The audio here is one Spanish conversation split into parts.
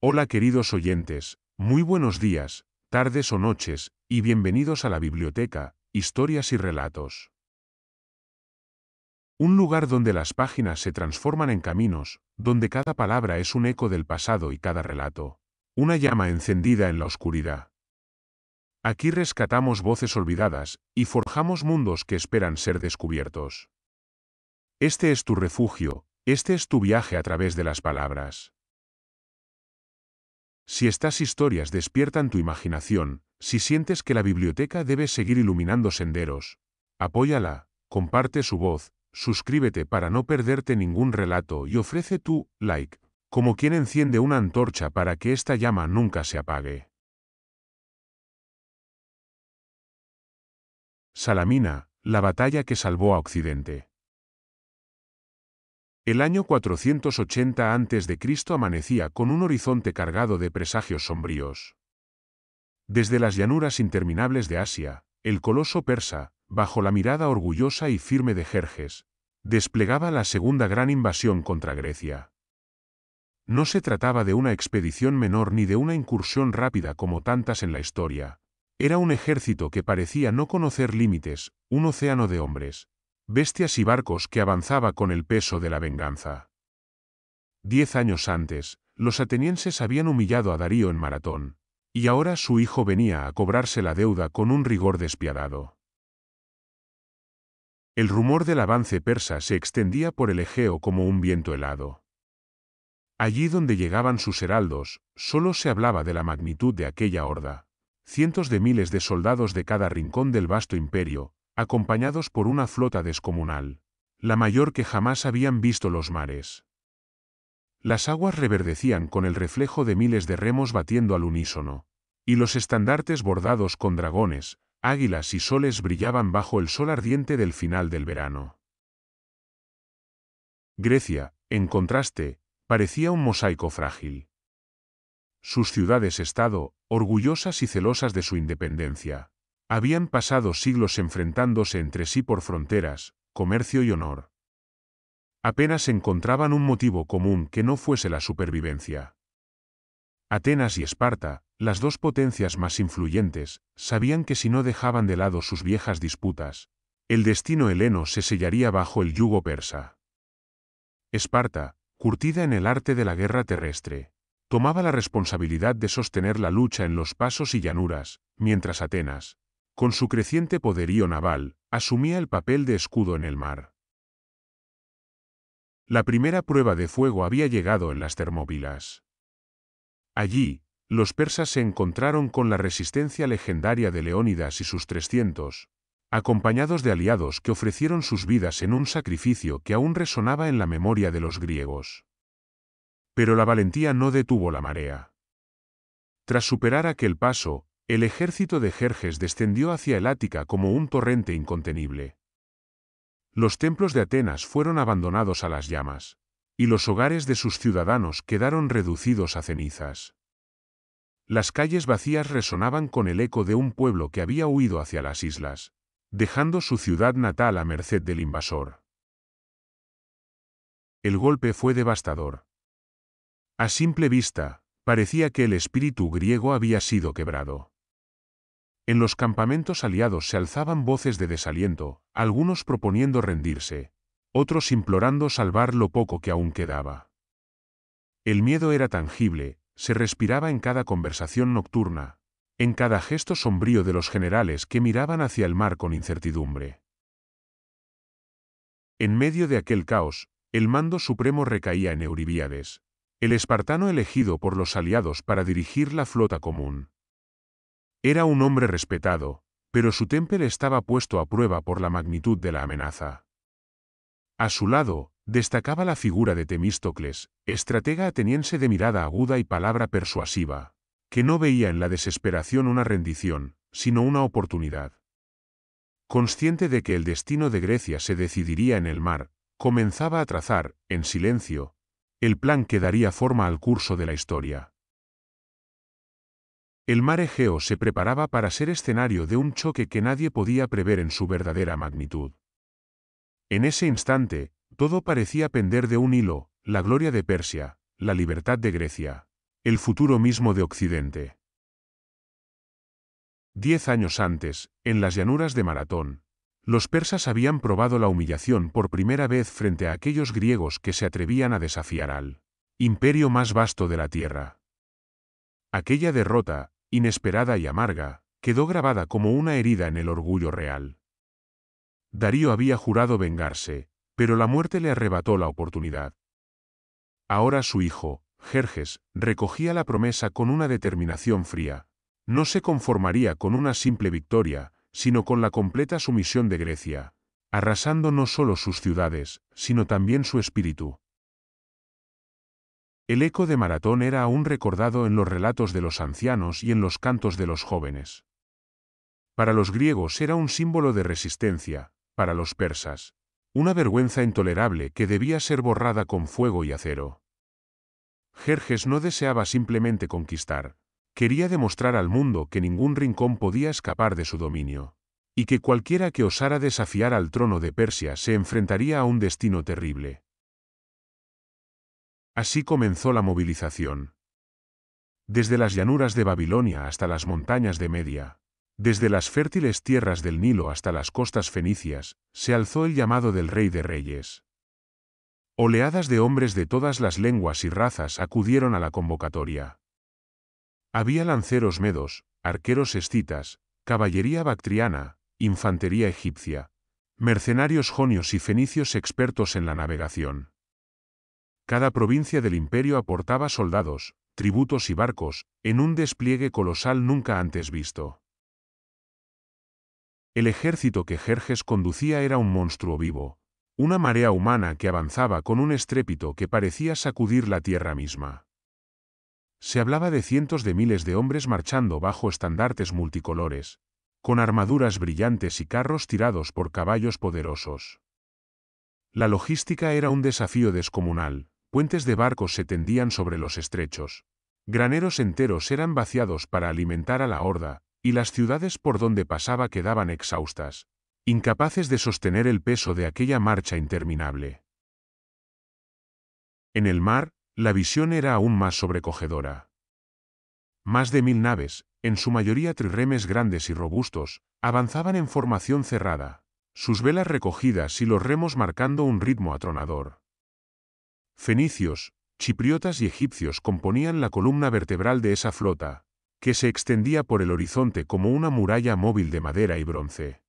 Hola queridos oyentes, muy buenos días, tardes o noches, y bienvenidos a la biblioteca, Historias y Relatos. Un lugar donde las páginas se transforman en caminos, donde cada palabra es un eco del pasado y cada relato, una llama encendida en la oscuridad. Aquí rescatamos voces olvidadas, y forjamos mundos que esperan ser descubiertos. Este es tu refugio, este es tu viaje a través de las palabras. Si estas historias despiertan tu imaginación, si sientes que la biblioteca debe seguir iluminando senderos, apóyala, comparte su voz, suscríbete para no perderte ningún relato y ofrece tu like, como quien enciende una antorcha para que esta llama nunca se apague. Salamina, la batalla que salvó a Occidente. El año 480 a.C. amanecía con un horizonte cargado de presagios sombríos. Desde las llanuras interminables de Asia, el coloso persa, bajo la mirada orgullosa y firme de Jerjes, desplegaba la segunda gran invasión contra Grecia. No se trataba de una expedición menor ni de una incursión rápida como tantas en la historia. Era un ejército que parecía no conocer límites, un océano de hombres, bestias y barcos que avanzaba con el peso de la venganza. 10 años antes, los atenienses habían humillado a Darío en Maratón, y ahora su hijo venía a cobrarse la deuda con un rigor despiadado. El rumor del avance persa se extendía por el Egeo como un viento helado. Allí donde llegaban sus heraldos, solo se hablaba de la magnitud de aquella horda. Cientos de miles de soldados de cada rincón del vasto imperio, acompañados por una flota descomunal, la mayor que jamás habían visto los mares. Las aguas reverdecían con el reflejo de miles de remos batiendo al unísono, y los estandartes bordados con dragones, águilas y soles brillaban bajo el sol ardiente del final del verano. Grecia, en contraste, parecía un mosaico frágil. Sus ciudades-estado, orgullosas y celosas de su independencia, habían pasado siglos enfrentándose entre sí por fronteras, comercio y honor. Apenas encontraban un motivo común que no fuese la supervivencia. Atenas y Esparta, las dos potencias más influyentes, sabían que si no dejaban de lado sus viejas disputas, el destino heleno se sellaría bajo el yugo persa. Esparta, curtida en el arte de la guerra terrestre, tomaba la responsabilidad de sostener la lucha en los pasos y llanuras, mientras Atenas, con su creciente poderío naval, asumía el papel de escudo en el mar. La primera prueba de fuego había llegado en las Termópilas. Allí, los persas se encontraron con la resistencia legendaria de Leónidas y sus 300, acompañados de aliados que ofrecieron sus vidas en un sacrificio que aún resonaba en la memoria de los griegos. Pero la valentía no detuvo la marea. Tras superar aquel paso, el ejército de Jerjes descendió hacia el Ática como un torrente incontenible. Los templos de Atenas fueron abandonados a las llamas, y los hogares de sus ciudadanos quedaron reducidos a cenizas. Las calles vacías resonaban con el eco de un pueblo que había huido hacia las islas, dejando su ciudad natal a merced del invasor. El golpe fue devastador. A simple vista, parecía que el espíritu griego había sido quebrado. En los campamentos aliados se alzaban voces de desaliento, algunos proponiendo rendirse, otros implorando salvar lo poco que aún quedaba. El miedo era tangible, se respiraba en cada conversación nocturna, en cada gesto sombrío de los generales que miraban hacia el mar con incertidumbre. En medio de aquel caos, el mando supremo recaía en Euribíades, el espartano elegido por los aliados para dirigir la flota común. Era un hombre respetado, pero su temple estaba puesto a prueba por la magnitud de la amenaza. A su lado, destacaba la figura de Temístocles, estratega ateniense de mirada aguda y palabra persuasiva, que no veía en la desesperación una rendición, sino una oportunidad. Consciente de que el destino de Grecia se decidiría en el mar, comenzaba a trazar, en silencio, el plan que daría forma al curso de la historia. El mar Egeo se preparaba para ser escenario de un choque que nadie podía prever en su verdadera magnitud. En ese instante, todo parecía pender de un hilo, la gloria de Persia, la libertad de Grecia, el futuro mismo de Occidente. 10 años antes, en las llanuras de Maratón, los persas habían probado la humillación por primera vez frente a aquellos griegos que se atrevían a desafiar al imperio más vasto de la tierra. Aquella derrota, inesperada y amarga, quedó grabada como una herida en el orgullo real. Darío había jurado vengarse, pero la muerte le arrebató la oportunidad. Ahora su hijo, Jerjes, recogía la promesa con una determinación fría. No se conformaría con una simple victoria, sino con la completa sumisión de Grecia, arrasando no solo sus ciudades, sino también su espíritu. El eco de Maratón era aún recordado en los relatos de los ancianos y en los cantos de los jóvenes. Para los griegos era un símbolo de resistencia, para los persas, una vergüenza intolerable que debía ser borrada con fuego y acero. Jerjes no deseaba simplemente conquistar, quería demostrar al mundo que ningún rincón podía escapar de su dominio, y que cualquiera que osara desafiar al trono de Persia se enfrentaría a un destino terrible. Así comenzó la movilización. Desde las llanuras de Babilonia hasta las montañas de Media, desde las fértiles tierras del Nilo hasta las costas fenicias, se alzó el llamado del Rey de Reyes. Oleadas de hombres de todas las lenguas y razas acudieron a la convocatoria. Había lanceros medos, arqueros escitas, caballería bactriana, infantería egipcia, mercenarios jonios y fenicios expertos en la navegación. Cada provincia del imperio aportaba soldados, tributos y barcos, en un despliegue colosal nunca antes visto. El ejército que Jerjes conducía era un monstruo vivo, una marea humana que avanzaba con un estrépito que parecía sacudir la tierra misma. Se hablaba de cientos de miles de hombres marchando bajo estandartes multicolores, con armaduras brillantes y carros tirados por caballos poderosos. La logística era un desafío descomunal, puentes de barcos se tendían sobre los estrechos, graneros enteros eran vaciados para alimentar a la horda, y las ciudades por donde pasaba quedaban exhaustas, incapaces de sostener el peso de aquella marcha interminable. En el mar, la visión era aún más sobrecogedora. Más de 1000 naves, en su mayoría trirremes grandes y robustos, avanzaban en formación cerrada, sus velas recogidas y los remos marcando un ritmo atronador. Fenicios, chipriotas y egipcios componían la columna vertebral de esa flota, que se extendía por el horizonte como una muralla móvil de madera y bronce.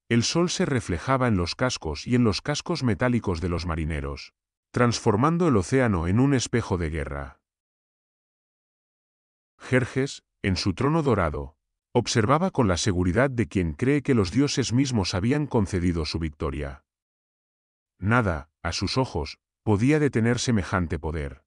El sol se reflejaba en los cascos y en los cascos metálicos de los marineros, transformando el océano en un espejo de guerra. Jerjes, en su trono dorado, observaba con la seguridad de quien cree que los dioses mismos habían concedido su victoria. Nada, a sus ojos, podía detener semejante poder.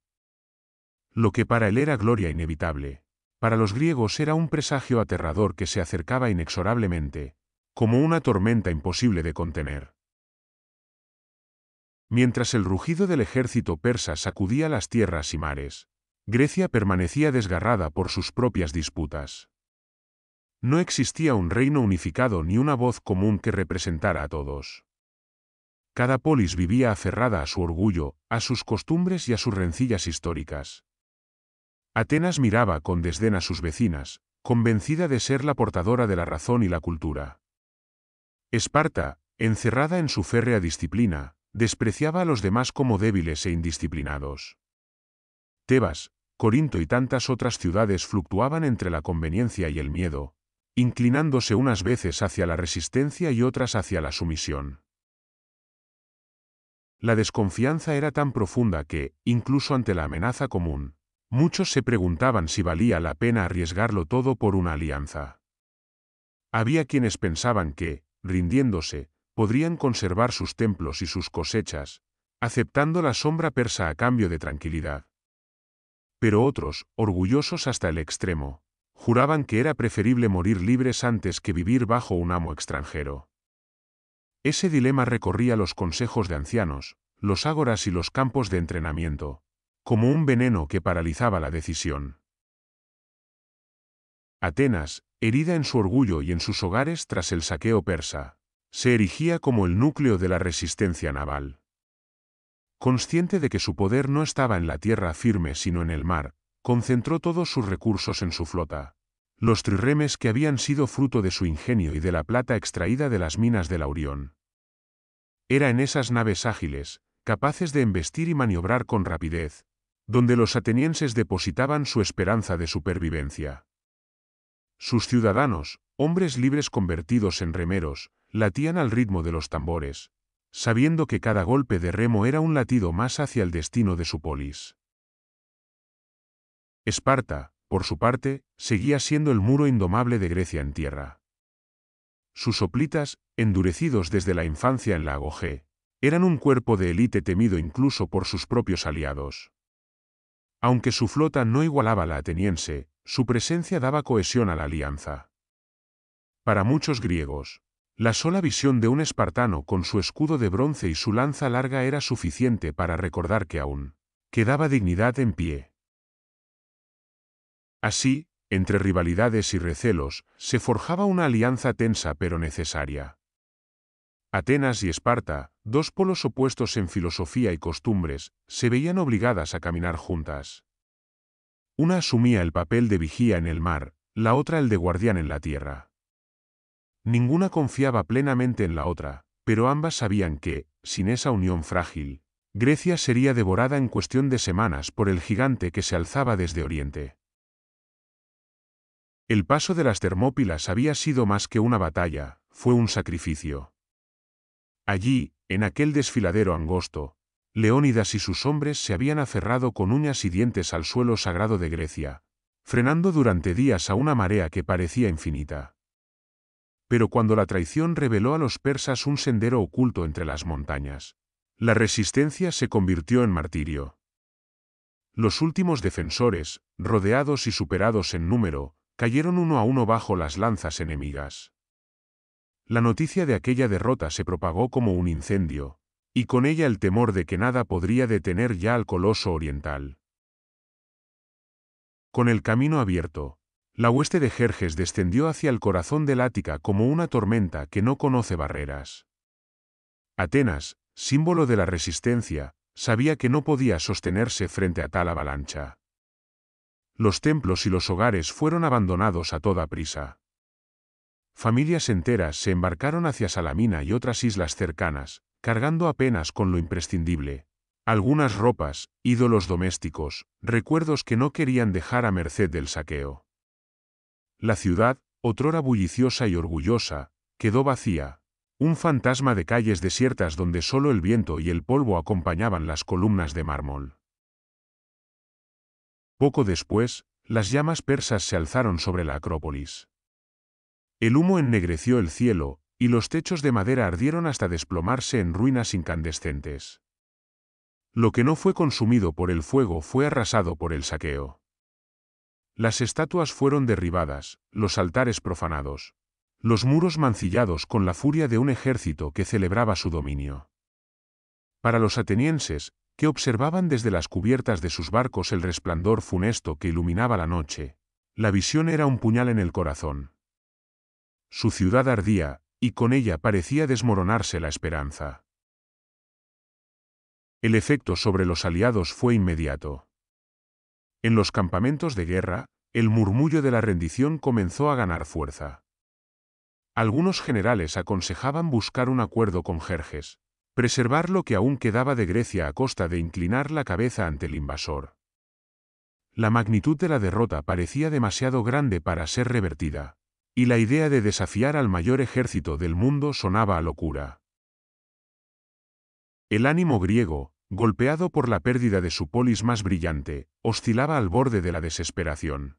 Lo que para él era gloria inevitable, para los griegos era un presagio aterrador que se acercaba inexorablemente, como una tormenta imposible de contener. Mientras el rugido del ejército persa sacudía las tierras y mares, Grecia permanecía desgarrada por sus propias disputas. No existía un reino unificado ni una voz común que representara a todos. Cada polis vivía aferrada a su orgullo, a sus costumbres y a sus rencillas históricas. Atenas miraba con desdén a sus vecinas, convencida de ser la portadora de la razón y la cultura. Esparta, encerrada en su férrea disciplina, despreciaba a los demás como débiles e indisciplinados. Tebas, Corinto y tantas otras ciudades fluctuaban entre la conveniencia y el miedo, inclinándose unas veces hacia la resistencia y otras hacia la sumisión. La desconfianza era tan profunda que, incluso ante la amenaza común, muchos se preguntaban si valía la pena arriesgarlo todo por una alianza. Había quienes pensaban que, rindiéndose, podrían conservar sus templos y sus cosechas, aceptando la sombra persa a cambio de tranquilidad. Pero otros, orgullosos hasta el extremo, juraban que era preferible morir libres antes que vivir bajo un amo extranjero. Ese dilema recorría los consejos de ancianos, los ágoras y los campos de entrenamiento, como un veneno que paralizaba la decisión. Atenas, herida en su orgullo y en sus hogares tras el saqueo persa, se erigía como el núcleo de la resistencia naval. Consciente de que su poder no estaba en la tierra firme sino en el mar, concentró todos sus recursos en su flota. Los trirremes que habían sido fruto de su ingenio y de la plata extraída de las minas de Laurión. Era en esas naves ágiles, capaces de embestir y maniobrar con rapidez, donde los atenienses depositaban su esperanza de supervivencia. Sus ciudadanos, hombres libres convertidos en remeros, latían al ritmo de los tambores, sabiendo que cada golpe de remo era un latido más hacia el destino de su polis. Esparta, por su parte, seguía siendo el muro indomable de Grecia en tierra. Sus hoplitas, endurecidos desde la infancia en la Agogé, eran un cuerpo de élite temido incluso por sus propios aliados. Aunque su flota no igualaba a la ateniense, su presencia daba cohesión a la alianza. Para muchos griegos, la sola visión de un espartano con su escudo de bronce y su lanza larga era suficiente para recordar que aún quedaba dignidad en pie. Así, entre rivalidades y recelos, se forjaba una alianza tensa pero necesaria. Atenas y Esparta, dos polos opuestos en filosofía y costumbres, se veían obligadas a caminar juntas. Una asumía el papel de vigía en el mar, la otra el de guardián en la tierra. Ninguna confiaba plenamente en la otra, pero ambas sabían que, sin esa unión frágil, Grecia sería devorada en cuestión de semanas por el gigante que se alzaba desde Oriente. El paso de las Termópilas había sido más que una batalla, fue un sacrificio. Allí, en aquel desfiladero angosto, Leónidas y sus hombres se habían aferrado con uñas y dientes al suelo sagrado de Grecia, frenando durante días a una marea que parecía infinita. Pero cuando la traición reveló a los persas un sendero oculto entre las montañas, la resistencia se convirtió en martirio. Los últimos defensores, rodeados y superados en número, cayeron uno a uno bajo las lanzas enemigas. La noticia de aquella derrota se propagó como un incendio, y con ella el temor de que nada podría detener ya al coloso oriental. Con el camino abierto, la hueste de Jerjes descendió hacia el corazón del Ática como una tormenta que no conoce barreras. Atenas, símbolo de la resistencia, sabía que no podía sostenerse frente a tal avalancha. Los templos y los hogares fueron abandonados a toda prisa. Familias enteras se embarcaron hacia Salamina y otras islas cercanas, cargando apenas con lo imprescindible. Algunas ropas, ídolos domésticos, recuerdos que no querían dejar a merced del saqueo. La ciudad, otrora bulliciosa y orgullosa, quedó vacía, un fantasma de calles desiertas donde solo el viento y el polvo acompañaban las columnas de mármol. Poco después, las llamas persas se alzaron sobre la Acrópolis. El humo ennegreció el cielo, y los techos de madera ardieron hasta desplomarse en ruinas incandescentes. Lo que no fue consumido por el fuego fue arrasado por el saqueo. Las estatuas fueron derribadas, los altares profanados, los muros mancillados con la furia de un ejército que celebraba su dominio. Para los atenienses, que observaban desde las cubiertas de sus barcos el resplandor funesto que iluminaba la noche, la visión era un puñal en el corazón. Su ciudad ardía, y con ella parecía desmoronarse la esperanza. El efecto sobre los aliados fue inmediato. En los campamentos de guerra, el murmullo de la rendición comenzó a ganar fuerza. Algunos generales aconsejaban buscar un acuerdo con Jerjes, preservar lo que aún quedaba de Grecia a costa de inclinar la cabeza ante el invasor. La magnitud de la derrota parecía demasiado grande para ser revertida, y la idea de desafiar al mayor ejército del mundo sonaba a locura. El ánimo griego, golpeado por la pérdida de su polis más brillante, oscilaba al borde de la desesperación.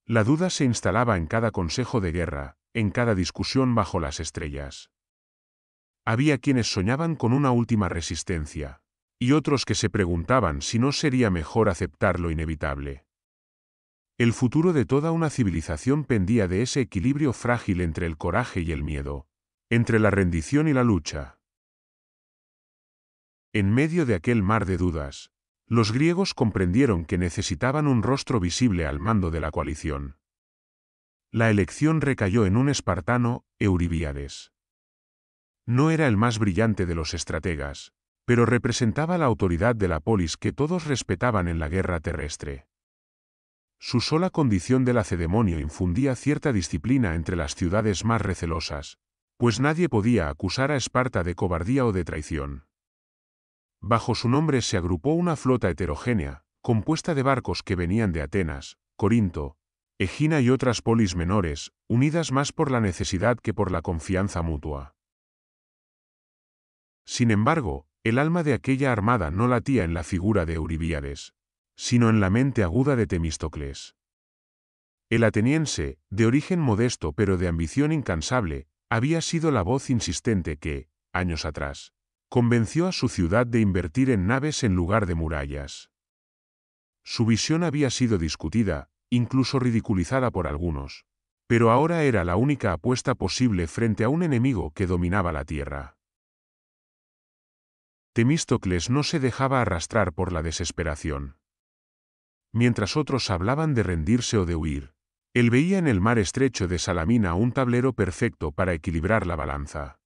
La duda se instalaba en cada consejo de guerra, en cada discusión bajo las estrellas. Había quienes soñaban con una última resistencia, y otros que se preguntaban si no sería mejor aceptar lo inevitable. El futuro de toda una civilización pendía de ese equilibrio frágil entre el coraje y el miedo, entre la rendición y la lucha. En medio de aquel mar de dudas, los griegos comprendieron que necesitaban un rostro visible al mando de la coalición. La elección recayó en un espartano, Euribíades. No era el más brillante de los estrategas, pero representaba la autoridad de la polis que todos respetaban en la guerra terrestre. Su sola condición de lacedemonio infundía cierta disciplina entre las ciudades más recelosas, pues nadie podía acusar a Esparta de cobardía o de traición. Bajo su nombre se agrupó una flota heterogénea, compuesta de barcos que venían de Atenas, Corinto, Egina y otras polis menores, unidas más por la necesidad que por la confianza mutua. Sin embargo, el alma de aquella armada no latía en la figura de Euribíades, sino en la mente aguda de Temístocles. El ateniense, de origen modesto pero de ambición incansable, había sido la voz insistente que, años atrás, convenció a su ciudad de invertir en naves en lugar de murallas. Su visión había sido discutida, incluso ridiculizada por algunos, pero ahora era la única apuesta posible frente a un enemigo que dominaba la tierra. Temístocles no se dejaba arrastrar por la desesperación. Mientras otros hablaban de rendirse o de huir, él veía en el mar estrecho de Salamina un tablero perfecto para equilibrar la balanza.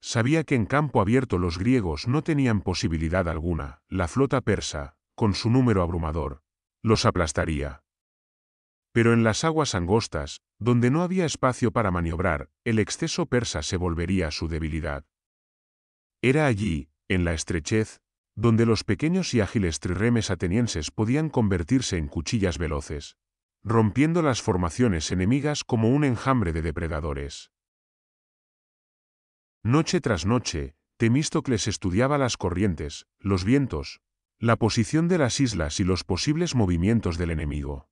Sabía que en campo abierto los griegos no tenían posibilidad alguna, la flota persa, con su número abrumador, los aplastaría. Pero en las aguas angostas, donde no había espacio para maniobrar, el exceso persa se volvería su debilidad. Era allí, en la estrechez, donde los pequeños y ágiles trirremes atenienses podían convertirse en cuchillas veloces, rompiendo las formaciones enemigas como un enjambre de depredadores. Noche tras noche, Temístocles estudiaba las corrientes, los vientos, la posición de las islas y los posibles movimientos del enemigo.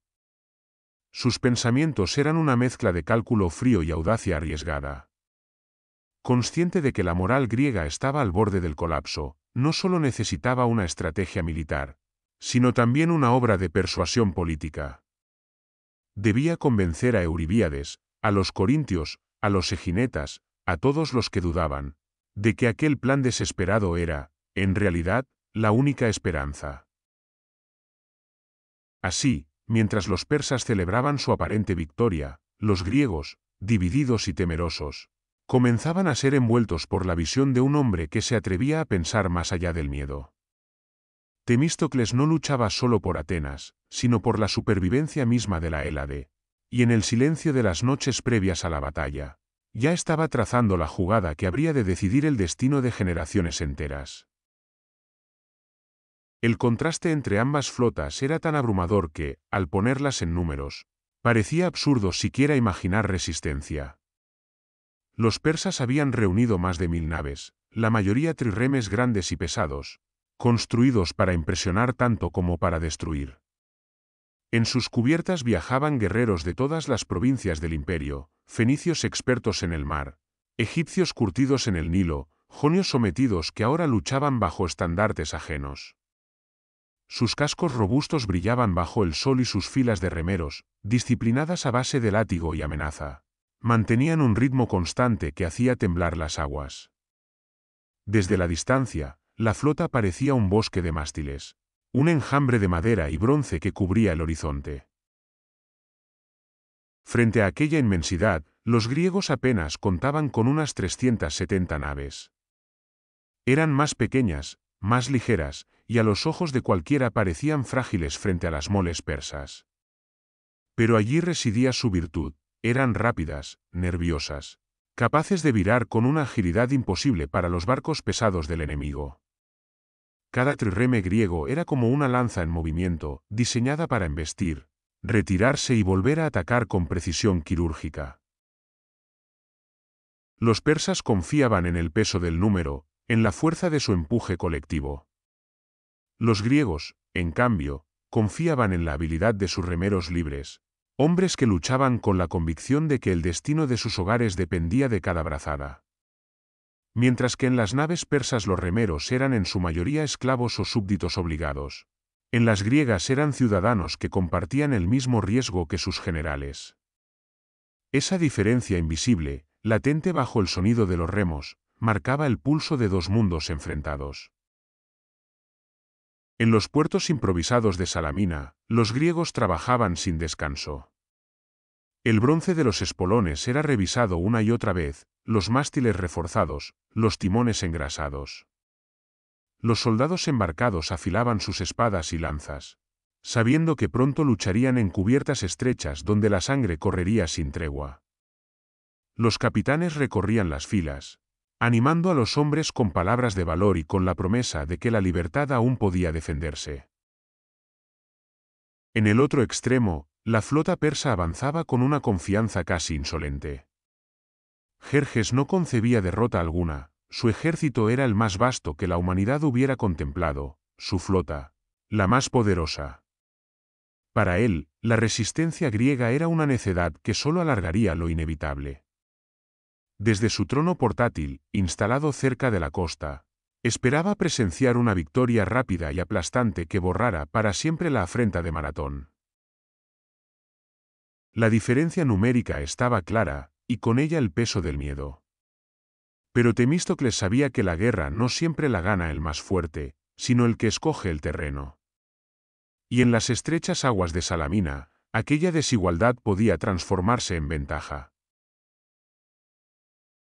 Sus pensamientos eran una mezcla de cálculo frío y audacia arriesgada. Consciente de que la moral griega estaba al borde del colapso, no solo necesitaba una estrategia militar, sino también una obra de persuasión política. Debía convencer a Euribíades, a los corintios, a los eginetas, a todos los que dudaban, de que aquel plan desesperado era, en realidad, la única esperanza. Así, mientras los persas celebraban su aparente victoria, los griegos, divididos y temerosos, comenzaban a ser envueltos por la visión de un hombre que se atrevía a pensar más allá del miedo. Temístocles no luchaba solo por Atenas, sino por la supervivencia misma de la Hélade, y en el silencio de las noches previas a la batalla, ya estaba trazando la jugada que habría de decidir el destino de generaciones enteras. El contraste entre ambas flotas era tan abrumador que, al ponerlas en números, parecía absurdo siquiera imaginar resistencia. Los persas habían reunido más de 1000 naves, la mayoría trirremes grandes y pesados, construidos para impresionar tanto como para destruir. En sus cubiertas viajaban guerreros de todas las provincias del imperio, fenicios expertos en el mar, egipcios curtidos en el Nilo, jonios sometidos que ahora luchaban bajo estandartes ajenos. Sus cascos robustos brillaban bajo el sol y sus filas de remeros, disciplinadas a base de látigo y amenaza, mantenían un ritmo constante que hacía temblar las aguas. Desde la distancia, la flota parecía un bosque de mástiles, un enjambre de madera y bronce que cubría el horizonte. Frente a aquella inmensidad, los griegos apenas contaban con unas 370 naves. Eran más pequeñas, más ligeras, y a los ojos de cualquiera parecían frágiles frente a las moles persas. Pero allí residía su virtud, eran rápidas, nerviosas, capaces de virar con una agilidad imposible para los barcos pesados del enemigo. Cada trirreme griego era como una lanza en movimiento, diseñada para embestir, retirarse y volver a atacar con precisión quirúrgica. Los persas confiaban en el peso del número, en la fuerza de su empuje colectivo. Los griegos, en cambio, confiaban en la habilidad de sus remeros libres, hombres que luchaban con la convicción de que el destino de sus hogares dependía de cada brazada. Mientras que en las naves persas los remeros eran en su mayoría esclavos o súbditos obligados, en las griegas eran ciudadanos que compartían el mismo riesgo que sus generales. Esa diferencia invisible, latente bajo el sonido de los remos, marcaba el pulso de dos mundos enfrentados. En los puertos improvisados de Salamina, los griegos trabajaban sin descanso. El bronce de los espolones era revisado una y otra vez, los mástiles reforzados, los timones engrasados. Los soldados embarcados afilaban sus espadas y lanzas, sabiendo que pronto lucharían en cubiertas estrechas donde la sangre correría sin tregua. Los capitanes recorrían las filas, animando a los hombres con palabras de valor y con la promesa de que la libertad aún podía defenderse. En el otro extremo, la flota persa avanzaba con una confianza casi insolente. Jerjes no concebía derrota alguna, su ejército era el más vasto que la humanidad hubiera contemplado, su flota, la más poderosa. Para él, la resistencia griega era una necedad que solo alargaría lo inevitable. Desde su trono portátil, instalado cerca de la costa, esperaba presenciar una victoria rápida y aplastante que borrara para siempre la afrenta de Maratón. La diferencia numérica estaba clara, y con ella el peso del miedo. Pero Temístocles sabía que la guerra no siempre la gana el más fuerte, sino el que escoge el terreno. Y en las estrechas aguas de Salamina, aquella desigualdad podía transformarse en ventaja.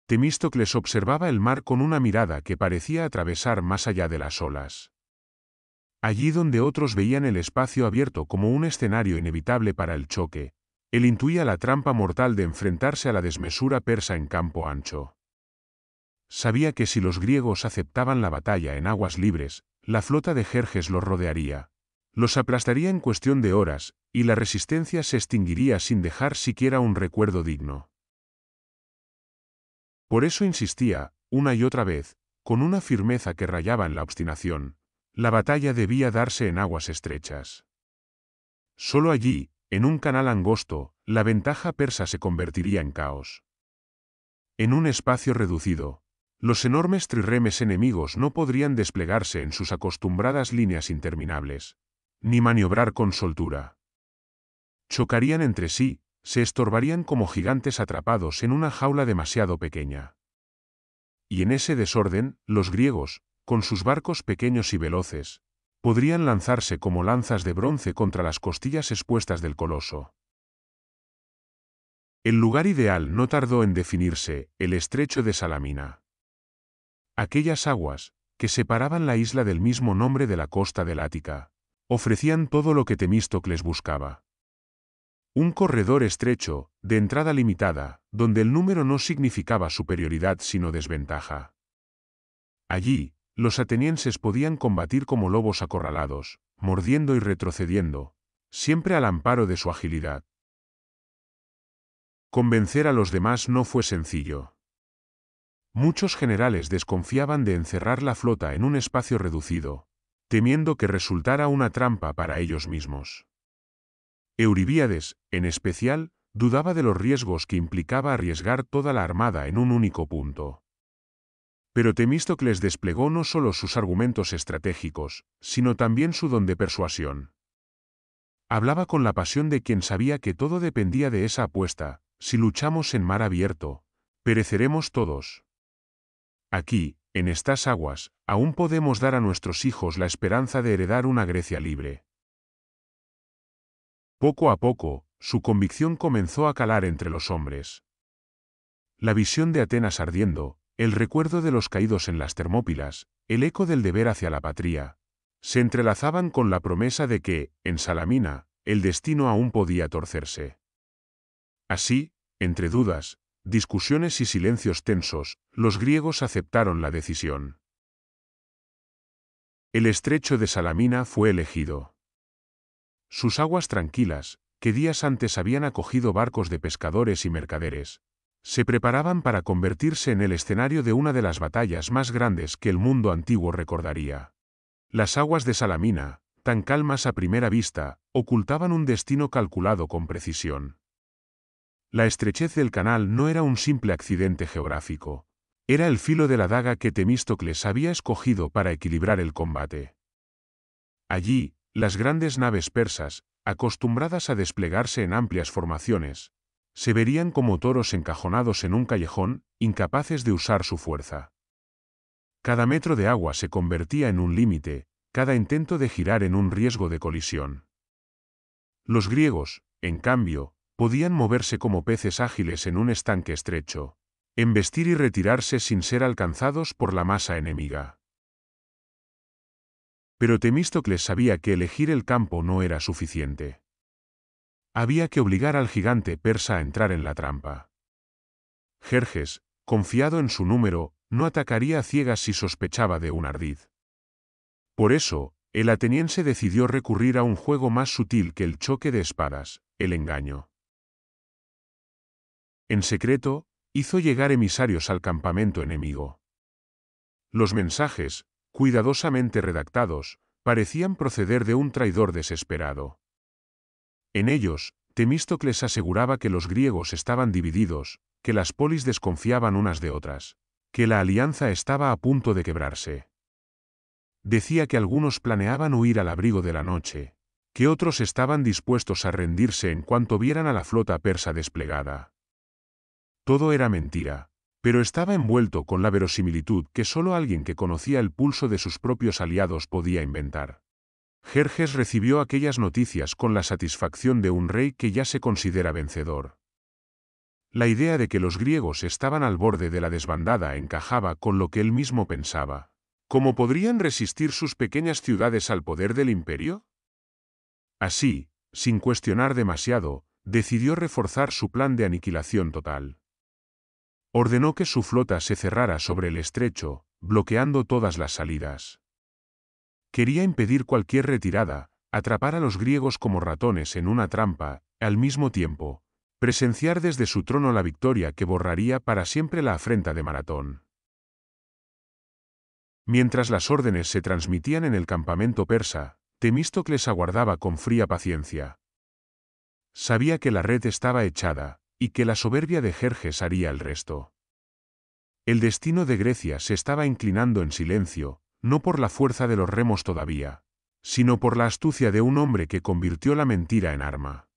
Temístocles observaba el mar con una mirada que parecía atravesar más allá de las olas. Allí donde otros veían el espacio abierto como un escenario inevitable para el choque, él intuía la trampa mortal de enfrentarse a la desmesura persa en campo ancho. Sabía que si los griegos aceptaban la batalla en aguas libres, la flota de Jerjes los rodearía, los aplastaría en cuestión de horas, y la resistencia se extinguiría sin dejar siquiera un recuerdo digno. Por eso insistía, una y otra vez, con una firmeza que rayaba en la obstinación, la batalla debía darse en aguas estrechas. Solo allí, en un canal angosto, la ventaja persa se convertiría en caos. En un espacio reducido, los enormes trirremes enemigos no podrían desplegarse en sus acostumbradas líneas interminables, ni maniobrar con soltura. Chocarían entre sí, se estorbarían como gigantes atrapados en una jaula demasiado pequeña. Y en ese desorden, los griegos, con sus barcos pequeños y veloces, podrían lanzarse como lanzas de bronce contra las costillas expuestas del coloso. El lugar ideal no tardó en definirse, el estrecho de Salamina. Aquellas aguas, que separaban la isla del mismo nombre de la costa del Ática, ofrecían todo lo que Temístocles buscaba. Un corredor estrecho, de entrada limitada, donde el número no significaba superioridad sino desventaja. Allí, los atenienses podían combatir como lobos acorralados, mordiendo y retrocediendo, siempre al amparo de su agilidad. Convencer a los demás no fue sencillo. Muchos generales desconfiaban de encerrar la flota en un espacio reducido, temiendo que resultara una trampa para ellos mismos. Euribíades, en especial, dudaba de los riesgos que implicaba arriesgar toda la armada en un único punto. Pero Temístocles desplegó no solo sus argumentos estratégicos, sino también su don de persuasión. Hablaba con la pasión de quien sabía que todo dependía de esa apuesta: si luchamos en mar abierto, pereceremos todos. Aquí, en estas aguas, aún podemos dar a nuestros hijos la esperanza de heredar una Grecia libre. Poco a poco, su convicción comenzó a calar entre los hombres. La visión de Atenas ardiendo, el recuerdo de los caídos en las Termópilas, el eco del deber hacia la patria, se entrelazaban con la promesa de que, en Salamina, el destino aún podía torcerse. Así, entre dudas, discusiones y silencios tensos, los griegos aceptaron la decisión. El estrecho de Salamina fue elegido. Sus aguas tranquilas, que días antes habían acogido barcos de pescadores y mercaderes, se preparaban para convertirse en el escenario de una de las batallas más grandes que el mundo antiguo recordaría. Las aguas de Salamina, tan calmas a primera vista, ocultaban un destino calculado con precisión. La estrechez del canal no era un simple accidente geográfico, era el filo de la daga que Temístocles había escogido para equilibrar el combate. Allí, las grandes naves persas, acostumbradas a desplegarse en amplias formaciones, se verían como toros encajonados en un callejón, incapaces de usar su fuerza. Cada metro de agua se convertía en un límite, cada intento de girar en un riesgo de colisión. Los griegos, en cambio, podían moverse como peces ágiles en un estanque estrecho, embestir y retirarse sin ser alcanzados por la masa enemiga. Pero Temístocles sabía que elegir el campo no era suficiente. Había que obligar al gigante persa a entrar en la trampa. Jerjes, confiado en su número, no atacaría a ciegas si sospechaba de un ardid. Por eso, el ateniense decidió recurrir a un juego más sutil que el choque de espadas, el engaño. En secreto, hizo llegar emisarios al campamento enemigo. Los mensajes, cuidadosamente redactados, parecían proceder de un traidor desesperado. En ellos, Temístocles aseguraba que los griegos estaban divididos, que las polis desconfiaban unas de otras, que la alianza estaba a punto de quebrarse. Decía que algunos planeaban huir al abrigo de la noche, que otros estaban dispuestos a rendirse en cuanto vieran a la flota persa desplegada. Todo era mentira, pero estaba envuelto con la verosimilitud que solo alguien que conocía el pulso de sus propios aliados podía inventar. Jerjes recibió aquellas noticias con la satisfacción de un rey que ya se considera vencedor. La idea de que los griegos estaban al borde de la desbandada encajaba con lo que él mismo pensaba. ¿Cómo podrían resistir sus pequeñas ciudades al poder del imperio? Así, sin cuestionar demasiado, decidió reforzar su plan de aniquilación total. Ordenó que su flota se cerrara sobre el estrecho, bloqueando todas las salidas. Quería impedir cualquier retirada, atrapar a los griegos como ratones en una trampa, al mismo tiempo, presenciar desde su trono la victoria que borraría para siempre la afrenta de Maratón. Mientras las órdenes se transmitían en el campamento persa, Temístocles aguardaba con fría paciencia. Sabía que la red estaba echada, y que la soberbia de Jerjes haría el resto. El destino de Grecia se estaba inclinando en silencio, no por la fuerza de los remos todavía, sino por la astucia de un hombre que convirtió la mentira en arma.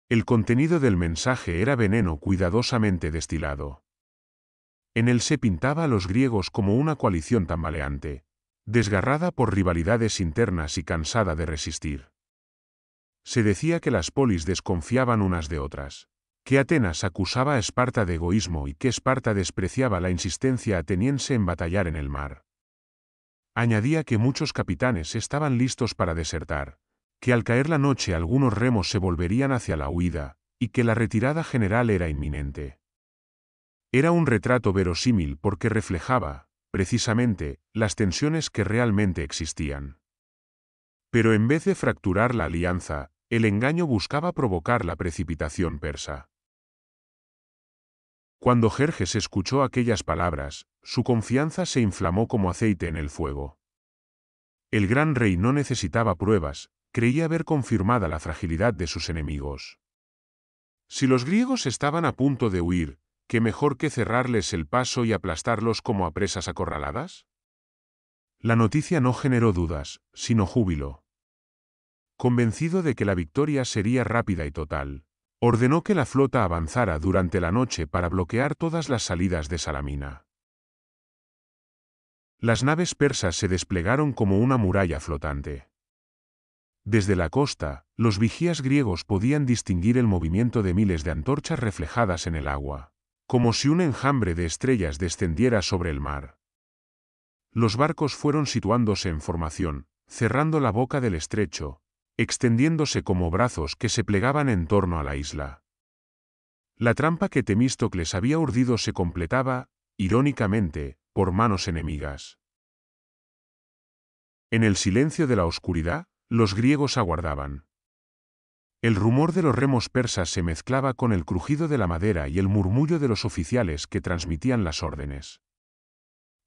El contenido del mensaje era veneno cuidadosamente destilado. En él se pintaba a los griegos como una coalición tambaleante, desgarrada por rivalidades internas y cansada de resistir. Se decía que las polis desconfiaban unas de otras, que Atenas acusaba a Esparta de egoísmo y que Esparta despreciaba la insistencia ateniense en batallar en el mar. Añadía que muchos capitanes estaban listos para desertar, que al caer la noche algunos remos se volverían hacia la huida, y que la retirada general era inminente. Era un retrato verosímil porque reflejaba, precisamente, las tensiones que realmente existían. Pero en vez de fracturar la alianza, el engaño buscaba provocar la precipitación persa. Cuando Jerjes escuchó aquellas palabras, su confianza se inflamó como aceite en el fuego. El gran rey no necesitaba pruebas, creía ver confirmada la fragilidad de sus enemigos. Si los griegos estaban a punto de huir, ¿qué mejor que cerrarles el paso y aplastarlos como a presas acorraladas? La noticia no generó dudas, sino júbilo. Convencido de que la victoria sería rápida y total, ordenó que la flota avanzara durante la noche para bloquear todas las salidas de Salamina. Las naves persas se desplegaron como una muralla flotante. Desde la costa, los vigías griegos podían distinguir el movimiento de miles de antorchas reflejadas en el agua, como si un enjambre de estrellas descendiera sobre el mar. Los barcos fueron situándose en formación, cerrando la boca del estrecho, extendiéndose como brazos que se plegaban en torno a la isla. La trampa que Temístocles había urdido se completaba, irónicamente, por manos enemigas. En el silencio de la oscuridad, los griegos aguardaban. El rumor de los remos persas se mezclaba con el crujido de la madera y el murmullo de los oficiales que transmitían las órdenes.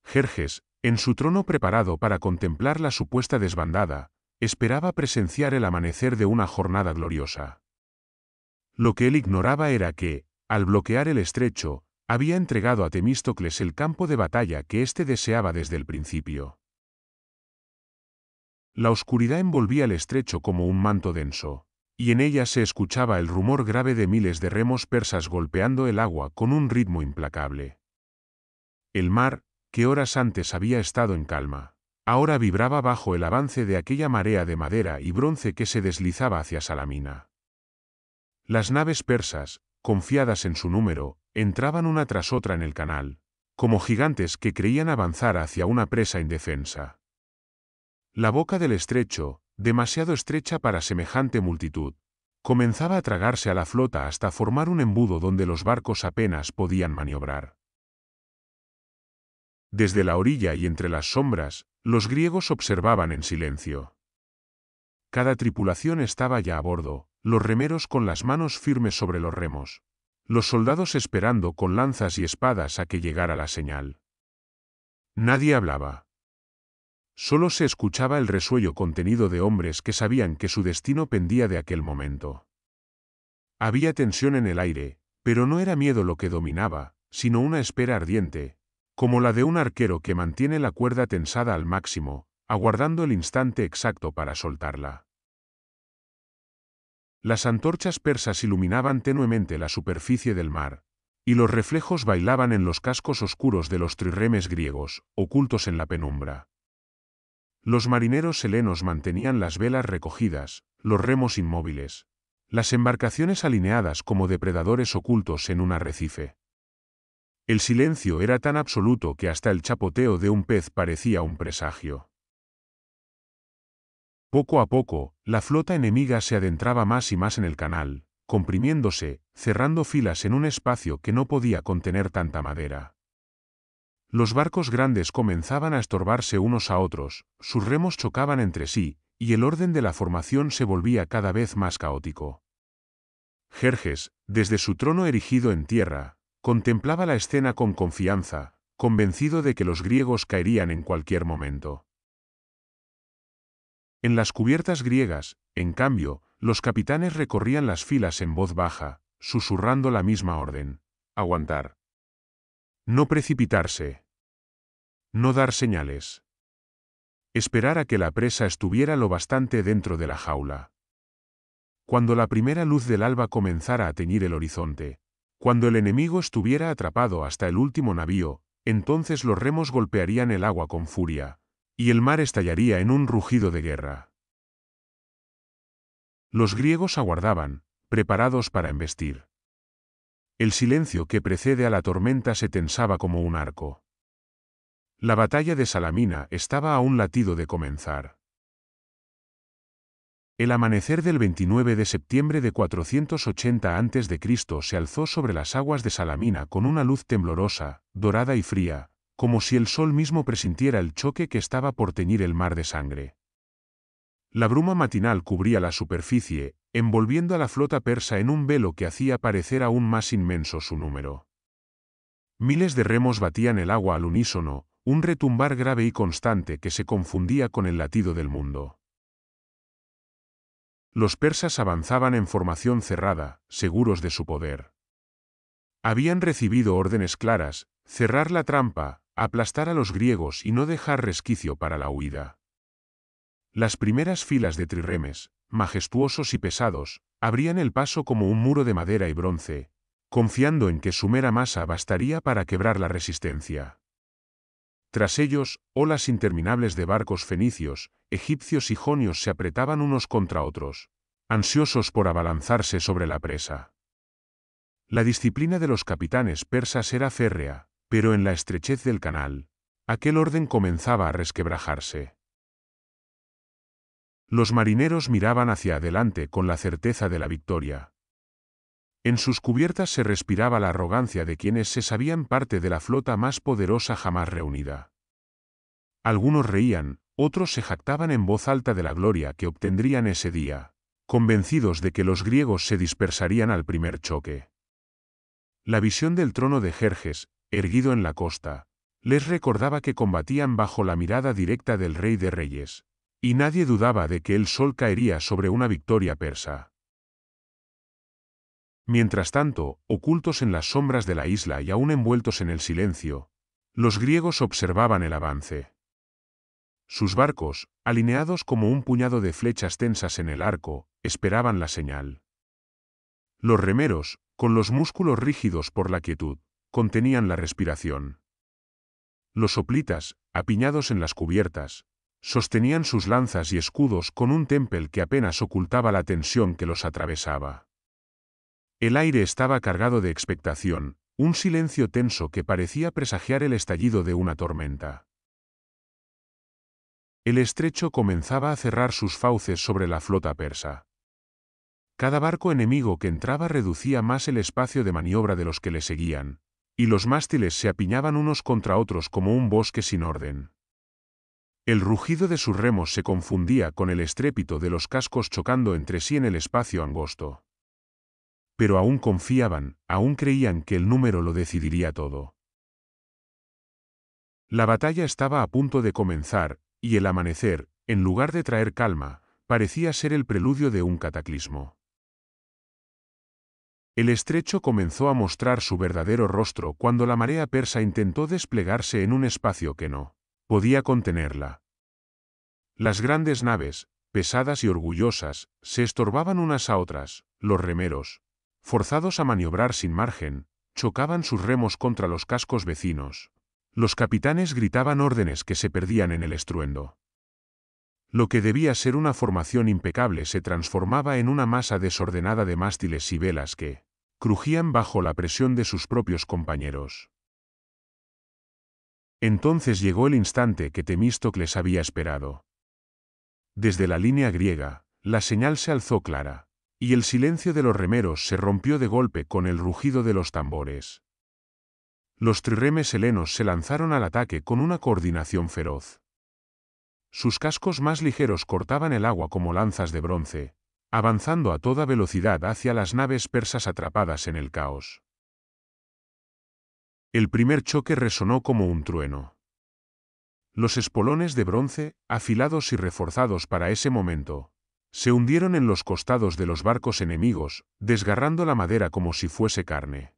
Jerjes, en su trono preparado para contemplar la supuesta desbandada, esperaba presenciar el amanecer de una jornada gloriosa. Lo que él ignoraba era que, al bloquear el estrecho, había entregado a Temístocles el campo de batalla que éste deseaba desde el principio. La oscuridad envolvía el estrecho como un manto denso, y en ella se escuchaba el rumor grave de miles de remos persas golpeando el agua con un ritmo implacable. El mar, que horas antes había estado en calma, ahora vibraba bajo el avance de aquella marea de madera y bronce que se deslizaba hacia Salamina. Las naves persas, confiadas en su número, entraban una tras otra en el canal, como gigantes que creían avanzar hacia una presa indefensa. La boca del estrecho, demasiado estrecha para semejante multitud, comenzaba a tragarse a la flota hasta formar un embudo donde los barcos apenas podían maniobrar. Desde la orilla y entre las sombras, los griegos observaban en silencio. Cada tripulación estaba ya a bordo, los remeros con las manos firmes sobre los remos, los soldados esperando con lanzas y espadas a que llegara la señal. Nadie hablaba. Solo se escuchaba el resuello contenido de hombres que sabían que su destino pendía de aquel momento. Había tensión en el aire, pero no era miedo lo que dominaba, sino una espera ardiente, como la de un arquero que mantiene la cuerda tensada al máximo, aguardando el instante exacto para soltarla. Las antorchas persas iluminaban tenuemente la superficie del mar, y los reflejos bailaban en los cascos oscuros de los trirremes griegos, ocultos en la penumbra. Los marineros helenos mantenían las velas recogidas, los remos inmóviles, las embarcaciones alineadas como depredadores ocultos en un arrecife. El silencio era tan absoluto que hasta el chapoteo de un pez parecía un presagio. Poco a poco, la flota enemiga se adentraba más y más en el canal, comprimiéndose, cerrando filas en un espacio que no podía contener tanta madera. Los barcos grandes comenzaban a estorbarse unos a otros, sus remos chocaban entre sí, y el orden de la formación se volvía cada vez más caótico. Jerjes, desde su trono erigido en tierra, contemplaba la escena con confianza, convencido de que los griegos caerían en cualquier momento. En las cubiertas griegas, en cambio, los capitanes recorrían las filas en voz baja, susurrando la misma orden: aguantar. No precipitarse. No dar señales. Esperar a que la presa estuviera lo bastante dentro de la jaula. Cuando la primera luz del alba comenzara a teñir el horizonte, cuando el enemigo estuviera atrapado hasta el último navío, entonces los remos golpearían el agua con furia, y el mar estallaría en un rugido de guerra. Los griegos aguardaban, preparados para embestir. El silencio que precede a la tormenta se tensaba como un arco. La batalla de Salamina estaba a un latido de comenzar. El amanecer del 29 de septiembre de 480 a.C. se alzó sobre las aguas de Salamina con una luz temblorosa, dorada y fría, como si el sol mismo presintiera el choque que estaba por teñir el mar de sangre. La bruma matinal cubría la superficie, envolviendo a la flota persa en un velo que hacía parecer aún más inmenso su número. Miles de remos batían el agua al unísono, un retumbar grave y constante que se confundía con el latido del mundo. Los persas avanzaban en formación cerrada, seguros de su poder. Habían recibido órdenes claras: cerrar la trampa, aplastar a los griegos y no dejar resquicio para la huida. Las primeras filas de trirremes, majestuosos y pesados, abrían el paso como un muro de madera y bronce, confiando en que su mera masa bastaría para quebrar la resistencia. Tras ellos, olas interminables de barcos fenicios, egipcios y jonios se apretaban unos contra otros, ansiosos por abalanzarse sobre la presa. La disciplina de los capitanes persas era férrea, pero en la estrechez del canal, aquel orden comenzaba a resquebrajarse. Los marineros miraban hacia adelante con la certeza de la victoria. En sus cubiertas se respiraba la arrogancia de quienes se sabían parte de la flota más poderosa jamás reunida. Algunos reían, otros se jactaban en voz alta de la gloria que obtendrían ese día, convencidos de que los griegos se dispersarían al primer choque. La visión del trono de Jerjes, erguido en la costa, les recordaba que combatían bajo la mirada directa del Rey de Reyes, y nadie dudaba de que el sol caería sobre una victoria persa. Mientras tanto, ocultos en las sombras de la isla y aún envueltos en el silencio, los griegos observaban el avance. Sus barcos, alineados como un puñado de flechas tensas en el arco, esperaban la señal. Los remeros, con los músculos rígidos por la quietud, contenían la respiración. Los hoplitas, apiñados en las cubiertas, sostenían sus lanzas y escudos con un tempel que apenas ocultaba la tensión que los atravesaba. El aire estaba cargado de expectación, un silencio tenso que parecía presagiar el estallido de una tormenta. El estrecho comenzaba a cerrar sus fauces sobre la flota persa. Cada barco enemigo que entraba reducía más el espacio de maniobra de los que le seguían, y los mástiles se apiñaban unos contra otros como un bosque sin orden. El rugido de sus remos se confundía con el estrépito de los cascos chocando entre sí en el espacio angosto. Pero aún confiaban, aún creían que el número lo decidiría todo. La batalla estaba a punto de comenzar, y el amanecer, en lugar de traer calma, parecía ser el preludio de un cataclismo. El estrecho comenzó a mostrar su verdadero rostro cuando la marea persa intentó desplegarse en un espacio que no podía contenerla. Las grandes naves, pesadas y orgullosas, se estorbaban unas a otras, los remeros, forzados a maniobrar sin margen, chocaban sus remos contra los cascos vecinos. Los capitanes gritaban órdenes que se perdían en el estruendo. Lo que debía ser una formación impecable se transformaba en una masa desordenada de mástiles y velas que crujían bajo la presión de sus propios compañeros. Entonces llegó el instante que Temístocles había esperado. Desde la línea griega, la señal se alzó clara, y el silencio de los remeros se rompió de golpe con el rugido de los tambores. Los trirremes helenos se lanzaron al ataque con una coordinación feroz. Sus cascos más ligeros cortaban el agua como lanzas de bronce, avanzando a toda velocidad hacia las naves persas atrapadas en el caos. El primer choque resonó como un trueno. Los espolones de bronce, afilados y reforzados para ese momento, se hundieron en los costados de los barcos enemigos, desgarrando la madera como si fuese carne.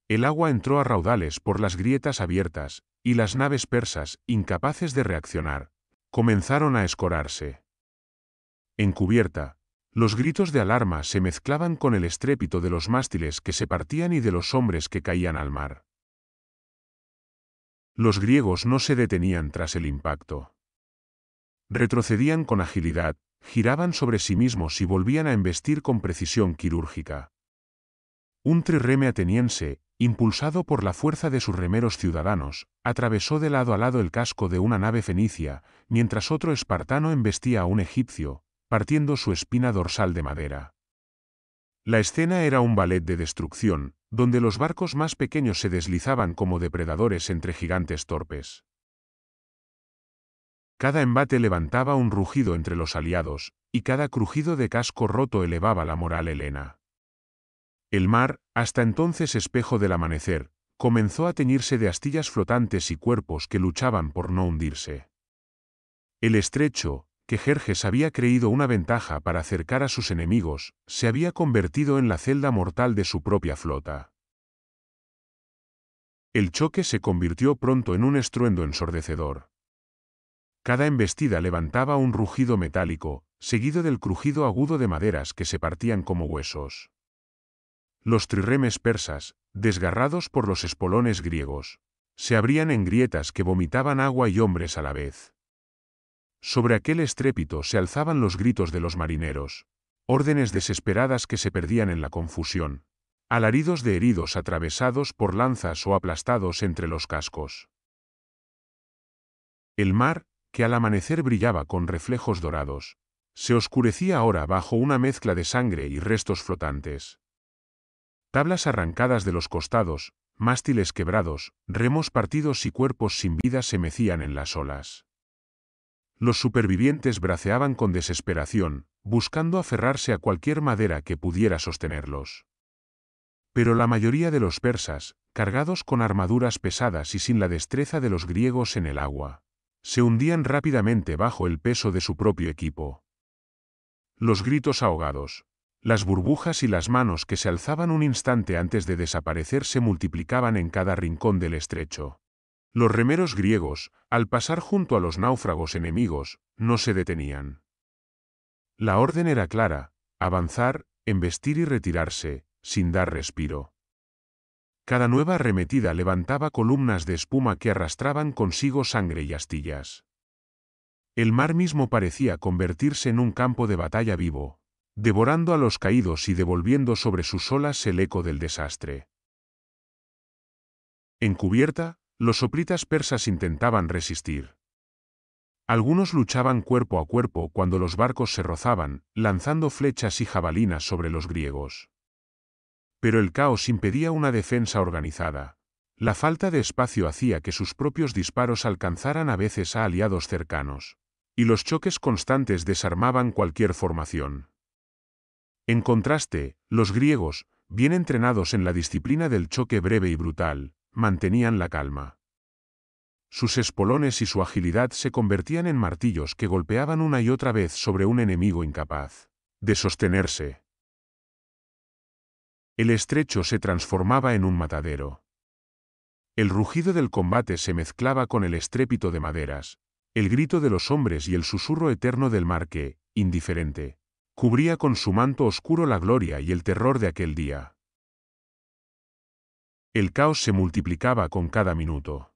El agua entró a raudales por las grietas abiertas, y las naves persas, incapaces de reaccionar, comenzaron a escorarse. En cubierta, los gritos de alarma se mezclaban con el estrépito de los mástiles que se partían y de los hombres que caían al mar. Los griegos no se detenían tras el impacto. Retrocedían con agilidad, giraban sobre sí mismos y volvían a embestir con precisión quirúrgica. Un trirreme ateniense, impulsado por la fuerza de sus remeros ciudadanos, atravesó de lado a lado el casco de una nave fenicia, mientras otro espartano embestía a un egipcio, partiendo su espina dorsal de madera. La escena era un ballet de destrucción, donde los barcos más pequeños se deslizaban como depredadores entre gigantes torpes. Cada embate levantaba un rugido entre los aliados, y cada crujido de casco roto elevaba la moral helena. El mar, hasta entonces espejo del amanecer, comenzó a teñirse de astillas flotantes y cuerpos que luchaban por no hundirse. El estrecho, que Jerjes había creído una ventaja para acercar a sus enemigos, se había convertido en la celda mortal de su propia flota. El choque se convirtió pronto en un estruendo ensordecedor. Cada embestida levantaba un rugido metálico, seguido del crujido agudo de maderas que se partían como huesos. Los trirremes persas, desgarrados por los espolones griegos, se abrían en grietas que vomitaban agua y hombres a la vez. Sobre aquel estrépito se alzaban los gritos de los marineros, órdenes desesperadas que se perdían en la confusión, alaridos de heridos atravesados por lanzas o aplastados entre los cascos. El mar, que al amanecer brillaba con reflejos dorados, se oscurecía ahora bajo una mezcla de sangre y restos flotantes. Tablas arrancadas de los costados, mástiles quebrados, remos partidos y cuerpos sin vida se mecían en las olas. Los supervivientes braceaban con desesperación, buscando aferrarse a cualquier madera que pudiera sostenerlos. Pero la mayoría de los persas, cargados con armaduras pesadas y sin la destreza de los griegos en el agua, se hundían rápidamente bajo el peso de su propio equipo. Los gritos ahogados, las burbujas y las manos que se alzaban un instante antes de desaparecer se multiplicaban en cada rincón del estrecho. Los remeros griegos, al pasar junto a los náufragos enemigos, no se detenían. La orden era clara: avanzar, embestir y retirarse, sin dar respiro. Cada nueva arremetida levantaba columnas de espuma que arrastraban consigo sangre y astillas. El mar mismo parecía convertirse en un campo de batalla vivo, devorando a los caídos y devolviendo sobre sus olas el eco del desastre. En cubierta, los hoplitas persas intentaban resistir. Algunos luchaban cuerpo a cuerpo cuando los barcos se rozaban, lanzando flechas y jabalinas sobre los griegos. Pero el caos impedía una defensa organizada. La falta de espacio hacía que sus propios disparos alcanzaran a veces a aliados cercanos. Y los choques constantes desarmaban cualquier formación. En contraste, los griegos, bien entrenados en la disciplina del choque breve y brutal, mantenían la calma. Sus espolones y su agilidad se convertían en martillos que golpeaban una y otra vez sobre un enemigo incapaz de sostenerse. El estrecho se transformaba en un matadero. El rugido del combate se mezclaba con el estrépito de maderas, el grito de los hombres y el susurro eterno del mar que, indiferente, cubría con su manto oscuro la gloria y el terror de aquel día. El caos se multiplicaba con cada minuto.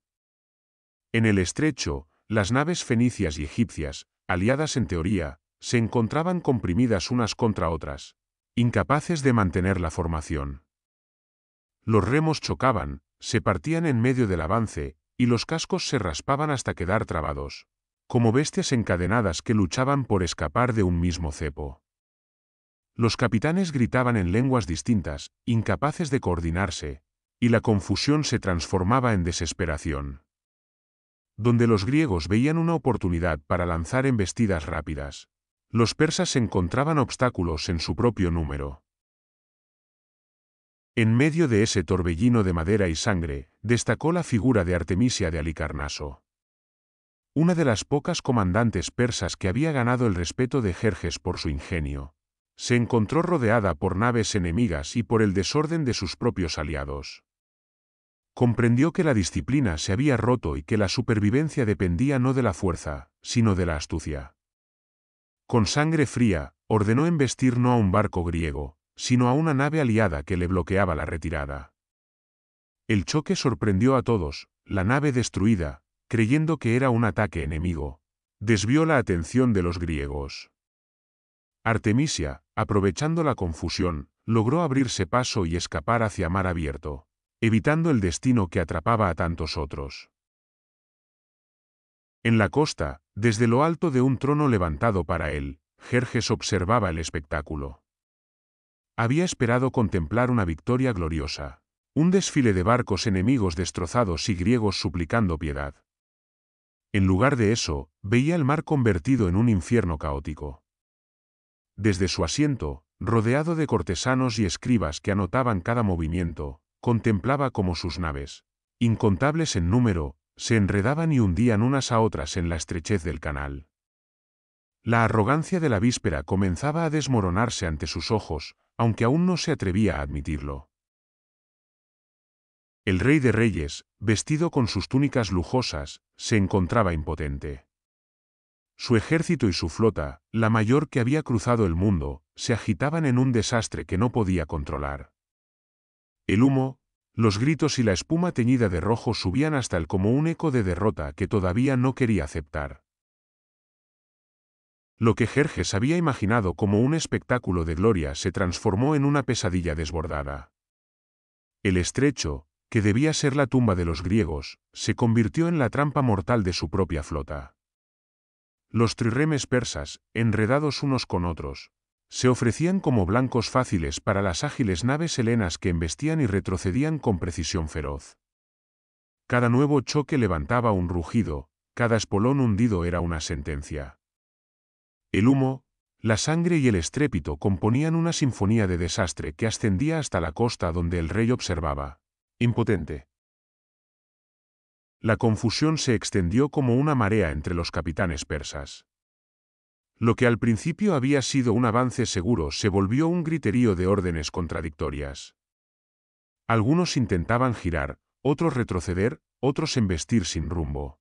En el estrecho, las naves fenicias y egipcias, aliadas en teoría, se encontraban comprimidas unas contra otras, incapaces de mantener la formación. Los remos chocaban, se partían en medio del avance, y los cascos se raspaban hasta quedar trabados, como bestias encadenadas que luchaban por escapar de un mismo cepo. Los capitanes gritaban en lenguas distintas, incapaces de coordinarse, y la confusión se transformaba en desesperación. Donde los griegos veían una oportunidad para lanzar embestidas rápidas, los persas encontraban obstáculos en su propio número. En medio de ese torbellino de madera y sangre, destacó la figura de Artemisia de Halicarnaso. Una de las pocas comandantes persas que había ganado el respeto de Jerjes por su ingenio. Se encontró rodeada por naves enemigas y por el desorden de sus propios aliados. Comprendió que la disciplina se había roto y que la supervivencia dependía no de la fuerza, sino de la astucia. Con sangre fría, ordenó embestir no a un barco griego, sino a una nave aliada que le bloqueaba la retirada. El choque sorprendió a todos, la nave destruida, creyendo que era un ataque enemigo, desvió la atención de los griegos. Artemisia, aprovechando la confusión, logró abrirse paso y escapar hacia mar abierto, evitando el destino que atrapaba a tantos otros. En la costa, desde lo alto de un trono levantado para él, Jerjes observaba el espectáculo. Había esperado contemplar una victoria gloriosa, un desfile de barcos enemigos destrozados y griegos suplicando piedad. En lugar de eso, veía el mar convertido en un infierno caótico. Desde su asiento, rodeado de cortesanos y escribas que anotaban cada movimiento, contemplaba cómo sus naves, incontables en número, se enredaban y hundían unas a otras en la estrechez del canal. La arrogancia de la víspera comenzaba a desmoronarse ante sus ojos, aunque aún no se atrevía a admitirlo. El rey de reyes, vestido con sus túnicas lujosas, se encontraba impotente. Su ejército y su flota, la mayor que había cruzado el mundo, se agitaban en un desastre que no podía controlar. El humo, los gritos y la espuma teñida de rojo subían hasta él como un eco de derrota que todavía no quería aceptar. Lo que Jerjes había imaginado como un espectáculo de gloria se transformó en una pesadilla desbordada. El estrecho, que debía ser la tumba de los griegos, se convirtió en la trampa mortal de su propia flota. Los trirremes persas, enredados unos con otros, se ofrecían como blancos fáciles para las ágiles naves helenas que embestían y retrocedían con precisión feroz. Cada nuevo choque levantaba un rugido, cada espolón hundido era una sentencia. El humo, la sangre y el estrépito componían una sinfonía de desastre que ascendía hasta la costa donde el rey observaba, impotente. La confusión se extendió como una marea entre los capitanes persas. Lo que al principio había sido un avance seguro se volvió un griterío de órdenes contradictorias. Algunos intentaban girar, otros retroceder, otros embestir sin rumbo.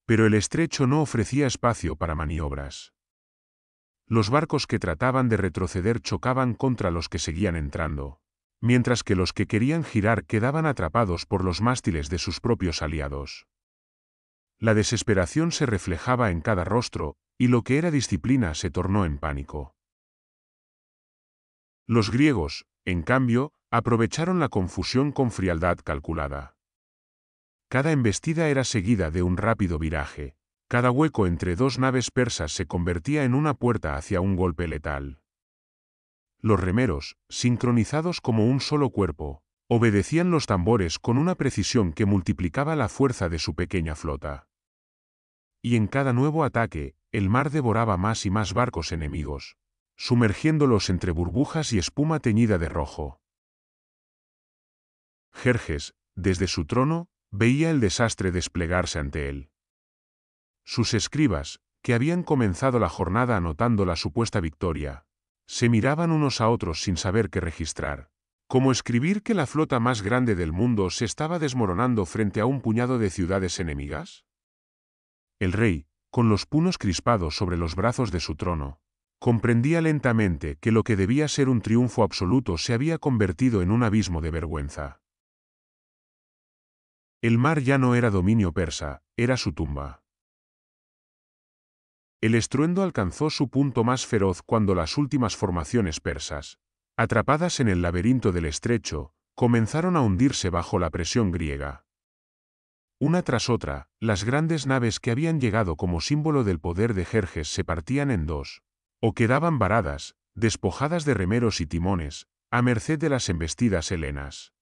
Pero el estrecho no ofrecía espacio para maniobras. Los barcos que trataban de retroceder chocaban contra los que seguían entrando, mientras que los que querían girar quedaban atrapados por los mástiles de sus propios aliados. La desesperación se reflejaba en cada rostro, y lo que era disciplina se tornó en pánico. Los griegos, en cambio, aprovecharon la confusión con frialdad calculada. Cada embestida era seguida de un rápido viraje, Cada hueco entre dos naves persas se convertía en una puerta hacia un golpe letal. Los remeros, sincronizados como un solo cuerpo, obedecían los tambores con una precisión que multiplicaba la fuerza de su pequeña flota. Y en cada nuevo ataque, el mar devoraba más y más barcos enemigos, sumergiéndolos entre burbujas y espuma teñida de rojo. Jerjes, desde su trono, veía el desastre desplegarse ante él. Sus escribas, que habían comenzado la jornada anotando la supuesta victoria, se miraban unos a otros sin saber qué registrar. ¿Cómo escribir que la flota más grande del mundo se estaba desmoronando frente a un puñado de ciudades enemigas? El rey, con los puños crispados sobre los brazos de su trono, comprendía lentamente que lo que debía ser un triunfo absoluto se había convertido en un abismo de vergüenza. El mar ya no era dominio persa, era su tumba. El estruendo alcanzó su punto más feroz cuando las últimas formaciones persas, atrapadas en el laberinto del estrecho, comenzaron a hundirse bajo la presión griega. Una tras otra, las grandes naves que habían llegado como símbolo del poder de Jerjes se partían en dos, o quedaban varadas, despojadas de remeros y timones, a merced de las embestidas helenas.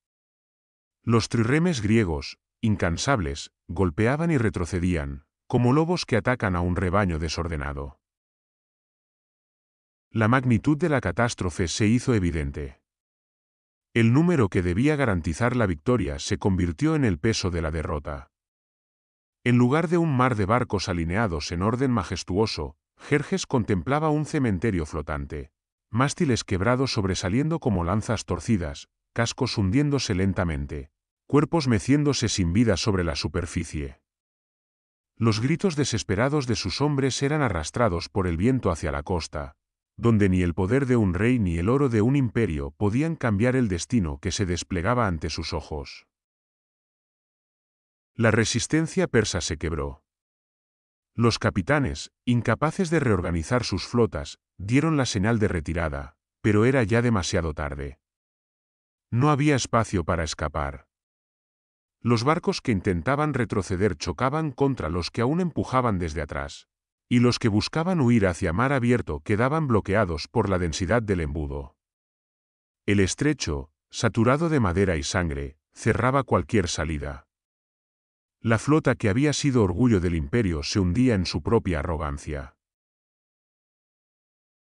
Los trirremes griegos, incansables, golpeaban y retrocedían, como lobos que atacan a un rebaño desordenado. La magnitud de la catástrofe se hizo evidente. El número que debía garantizar la victoria se convirtió en el peso de la derrota. En lugar de un mar de barcos alineados en orden majestuoso, Jerjes contemplaba un cementerio flotante, mástiles quebrados sobresaliendo como lanzas torcidas, cascos hundiéndose lentamente, cuerpos meciéndose sin vida sobre la superficie. Los gritos desesperados de sus hombres eran arrastrados por el viento hacia la costa, donde ni el poder de un rey ni el oro de un imperio podían cambiar el destino que se desplegaba ante sus ojos. La resistencia persa se quebró. Los capitanes, incapaces de reorganizar sus flotas, dieron la señal de retirada, pero era ya demasiado tarde. No había espacio para escapar. Los barcos que intentaban retroceder chocaban contra los que aún empujaban desde atrás, y los que buscaban huir hacia mar abierto quedaban bloqueados por la densidad del embudo. El estrecho, saturado de madera y sangre, cerraba cualquier salida. La flota que había sido orgullo del imperio se hundía en su propia arrogancia.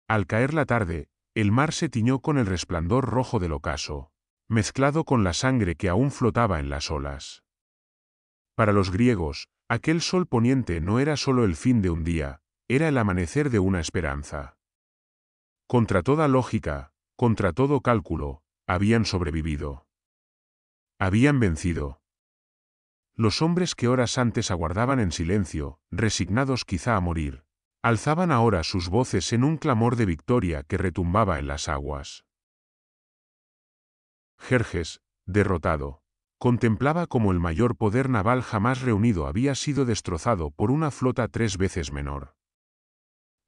Al caer la tarde, el mar se tiñó con el resplandor rojo del ocaso, mezclado con la sangre que aún flotaba en las olas. Para los griegos, aquel sol poniente no era solo el fin de un día, era el amanecer de una esperanza. Contra toda lógica, contra todo cálculo, habían sobrevivido. Habían vencido. Los hombres que horas antes aguardaban en silencio, resignados quizá a morir, alzaban ahora sus voces en un clamor de victoria que retumbaba en las aguas. Jerjes, derrotado, contemplaba cómo el mayor poder naval jamás reunido había sido destrozado por una flota 3 veces menor.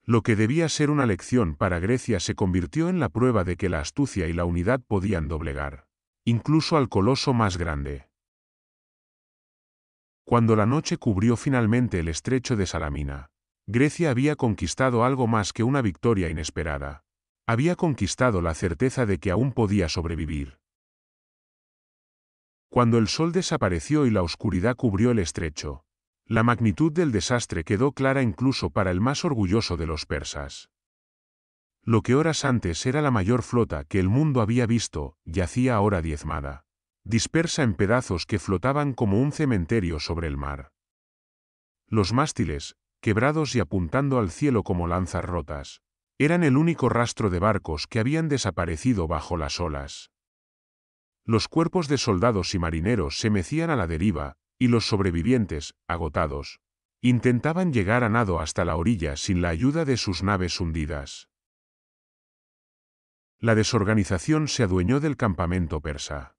Lo que debía ser una lección para Grecia se convirtió en la prueba de que la astucia y la unidad podían doblegar, incluso al coloso más grande. Cuando la noche cubrió finalmente el estrecho de Salamina, Grecia había conquistado algo más que una victoria inesperada. Había conquistado la certeza de que aún podía sobrevivir. Cuando el sol desapareció y la oscuridad cubrió el estrecho, la magnitud del desastre quedó clara incluso para el más orgulloso de los persas. Lo que horas antes era la mayor flota que el mundo había visto, yacía ahora diezmada, dispersa en pedazos que flotaban como un cementerio sobre el mar. Los mástiles, quebrados y apuntando al cielo como lanzas rotas, eran el único rastro de barcos que habían desaparecido bajo las olas. Los cuerpos de soldados y marineros se mecían a la deriva, y los sobrevivientes, agotados, intentaban llegar a nado hasta la orilla sin la ayuda de sus naves hundidas. La desorganización se adueñó del campamento persa.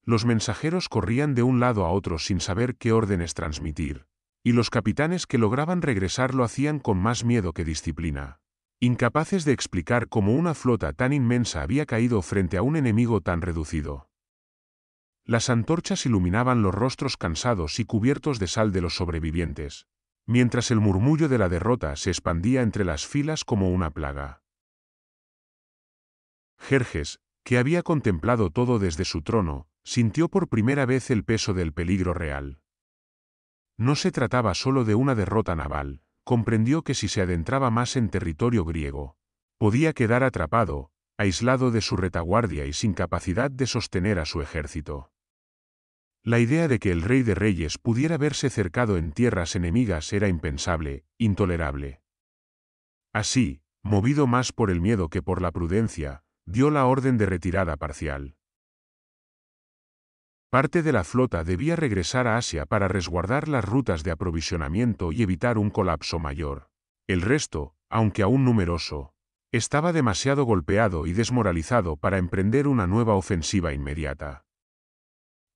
Los mensajeros corrían de un lado a otro sin saber qué órdenes transmitir, y los capitanes que lograban regresar lo hacían con más miedo que disciplina, incapaces de explicar cómo una flota tan inmensa había caído frente a un enemigo tan reducido. Las antorchas iluminaban los rostros cansados y cubiertos de sal de los sobrevivientes, mientras el murmullo de la derrota se expandía entre las filas como una plaga. Jerjes, que había contemplado todo desde su trono, sintió por primera vez el peso del peligro real. No se trataba solo de una derrota naval, comprendió que si se adentraba más en territorio griego, podía quedar atrapado, aislado de su retaguardia y sin capacidad de sostener a su ejército. La idea de que el Rey de Reyes pudiera verse cercado en tierras enemigas era impensable, intolerable. Así, movido más por el miedo que por la prudencia, dio la orden de retirada parcial. Parte de la flota debía regresar a Asia para resguardar las rutas de aprovisionamiento y evitar un colapso mayor. El resto, aunque aún numeroso, estaba demasiado golpeado y desmoralizado para emprender una nueva ofensiva inmediata.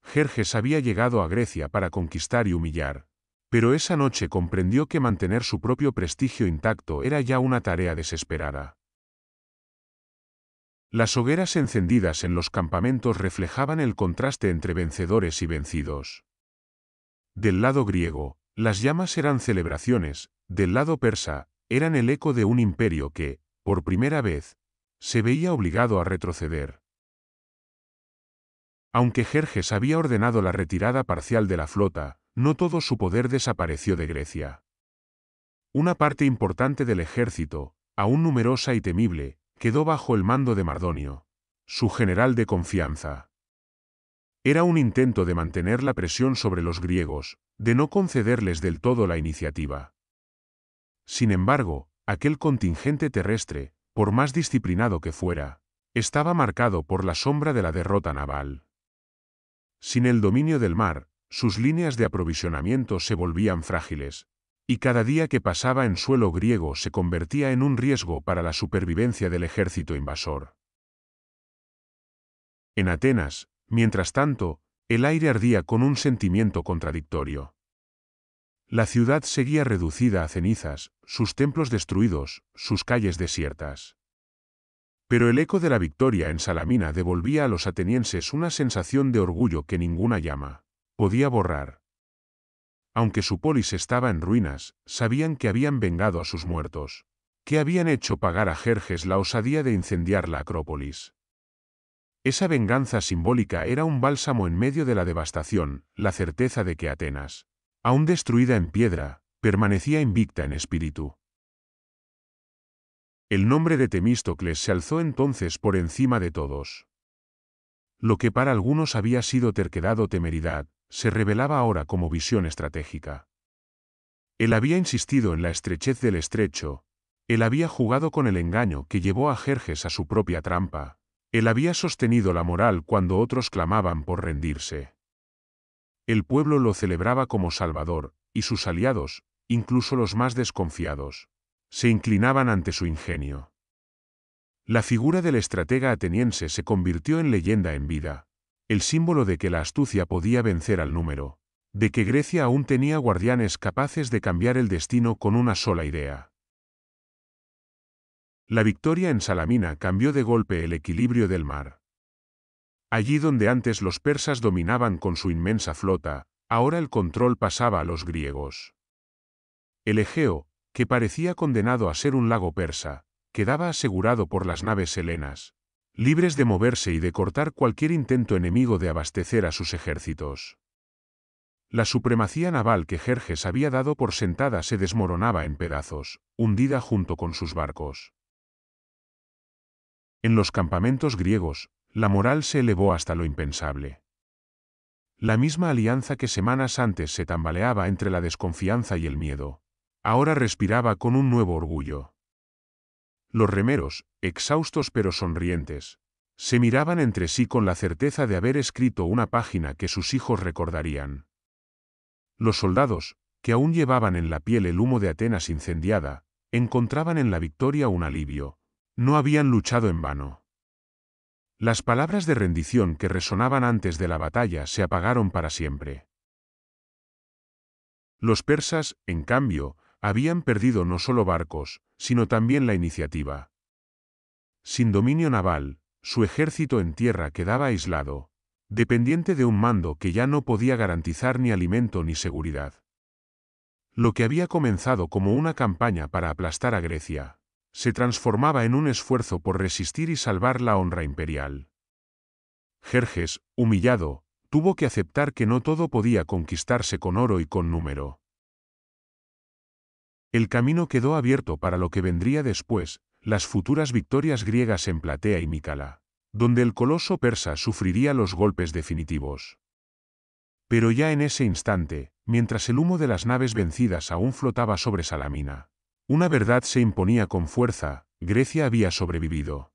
Jerjes había llegado a Grecia para conquistar y humillar, pero esa noche comprendió que mantener su propio prestigio intacto era ya una tarea desesperada. Las hogueras encendidas en los campamentos reflejaban el contraste entre vencedores y vencidos. Del lado griego, las llamas eran celebraciones, del lado persa, eran el eco de un imperio que, por primera vez, se veía obligado a retroceder. Aunque Jerjes había ordenado la retirada parcial de la flota, no todo su poder desapareció de Grecia. Una parte importante del ejército, aún numerosa y temible, quedó bajo el mando de Mardonio, su general de confianza. Era un intento de mantener la presión sobre los griegos, de no concederles del todo la iniciativa. Sin embargo, aquel contingente terrestre, por más disciplinado que fuera, estaba marcado por la sombra de la derrota naval. Sin el dominio del mar, sus líneas de aprovisionamiento se volvían frágiles, y cada día que pasaba en suelo griego se convertía en un riesgo para la supervivencia del ejército invasor. En Atenas, mientras tanto, el aire ardía con un sentimiento contradictorio. La ciudad seguía reducida a cenizas, sus templos destruidos, sus calles desiertas. Pero el eco de la victoria en Salamina devolvía a los atenienses una sensación de orgullo que ninguna llama podía borrar. Aunque su polis estaba en ruinas, sabían que habían vengado a sus muertos, que habían hecho pagar a Jerjes la osadía de incendiar la Acrópolis. Esa venganza simbólica era un bálsamo en medio de la devastación, la certeza de que Atenas, aún destruida en piedra, permanecía invicta en espíritu. El nombre de Temístocles se alzó entonces por encima de todos. Lo que para algunos había sido terquedad o temeridad, se revelaba ahora como visión estratégica. Él había insistido en la estrechez del estrecho, él había jugado con el engaño que llevó a Jerjes a su propia trampa, él había sostenido la moral cuando otros clamaban por rendirse. El pueblo lo celebraba como salvador, y sus aliados, incluso los más desconfiados, se inclinaban ante su ingenio. La figura del estratega ateniense se convirtió en leyenda en vida, el símbolo de que la astucia podía vencer al número, de que Grecia aún tenía guardianes capaces de cambiar el destino con una sola idea. La victoria en Salamina cambió de golpe el equilibrio del mar. Allí donde antes los persas dominaban con su inmensa flota, ahora el control pasaba a los griegos. El Egeo, que parecía condenado a ser un lago persa, quedaba asegurado por las naves helenas, libres de moverse y de cortar cualquier intento enemigo de abastecer a sus ejércitos. La supremacía naval que Jerjes había dado por sentada se desmoronaba en pedazos, hundida junto con sus barcos. En los campamentos griegos, la moral se elevó hasta lo impensable. La misma alianza que semanas antes se tambaleaba entre la desconfianza y el miedo, ahora respiraba con un nuevo orgullo. Los remeros, exhaustos pero sonrientes, se miraban entre sí con la certeza de haber escrito una página que sus hijos recordarían. Los soldados, que aún llevaban en la piel el humo de Atenas incendiada, encontraban en la victoria un alivio. No habían luchado en vano. Las palabras de rendición que resonaban antes de la batalla se apagaron para siempre. Los persas, en cambio, habían perdido no solo barcos, sino también la iniciativa. Sin dominio naval, su ejército en tierra quedaba aislado, dependiente de un mando que ya no podía garantizar ni alimento ni seguridad. Lo que había comenzado como una campaña para aplastar a Grecia, se transformaba en un esfuerzo por resistir y salvar la honra imperial. Jerjes, humillado, tuvo que aceptar que no todo podía conquistarse con oro y con número. El camino quedó abierto para lo que vendría después, las futuras victorias griegas en Platea y Mícala, donde el coloso persa sufriría los golpes definitivos. Pero ya en ese instante, mientras el humo de las naves vencidas aún flotaba sobre Salamina, una verdad se imponía con fuerza: Grecia había sobrevivido.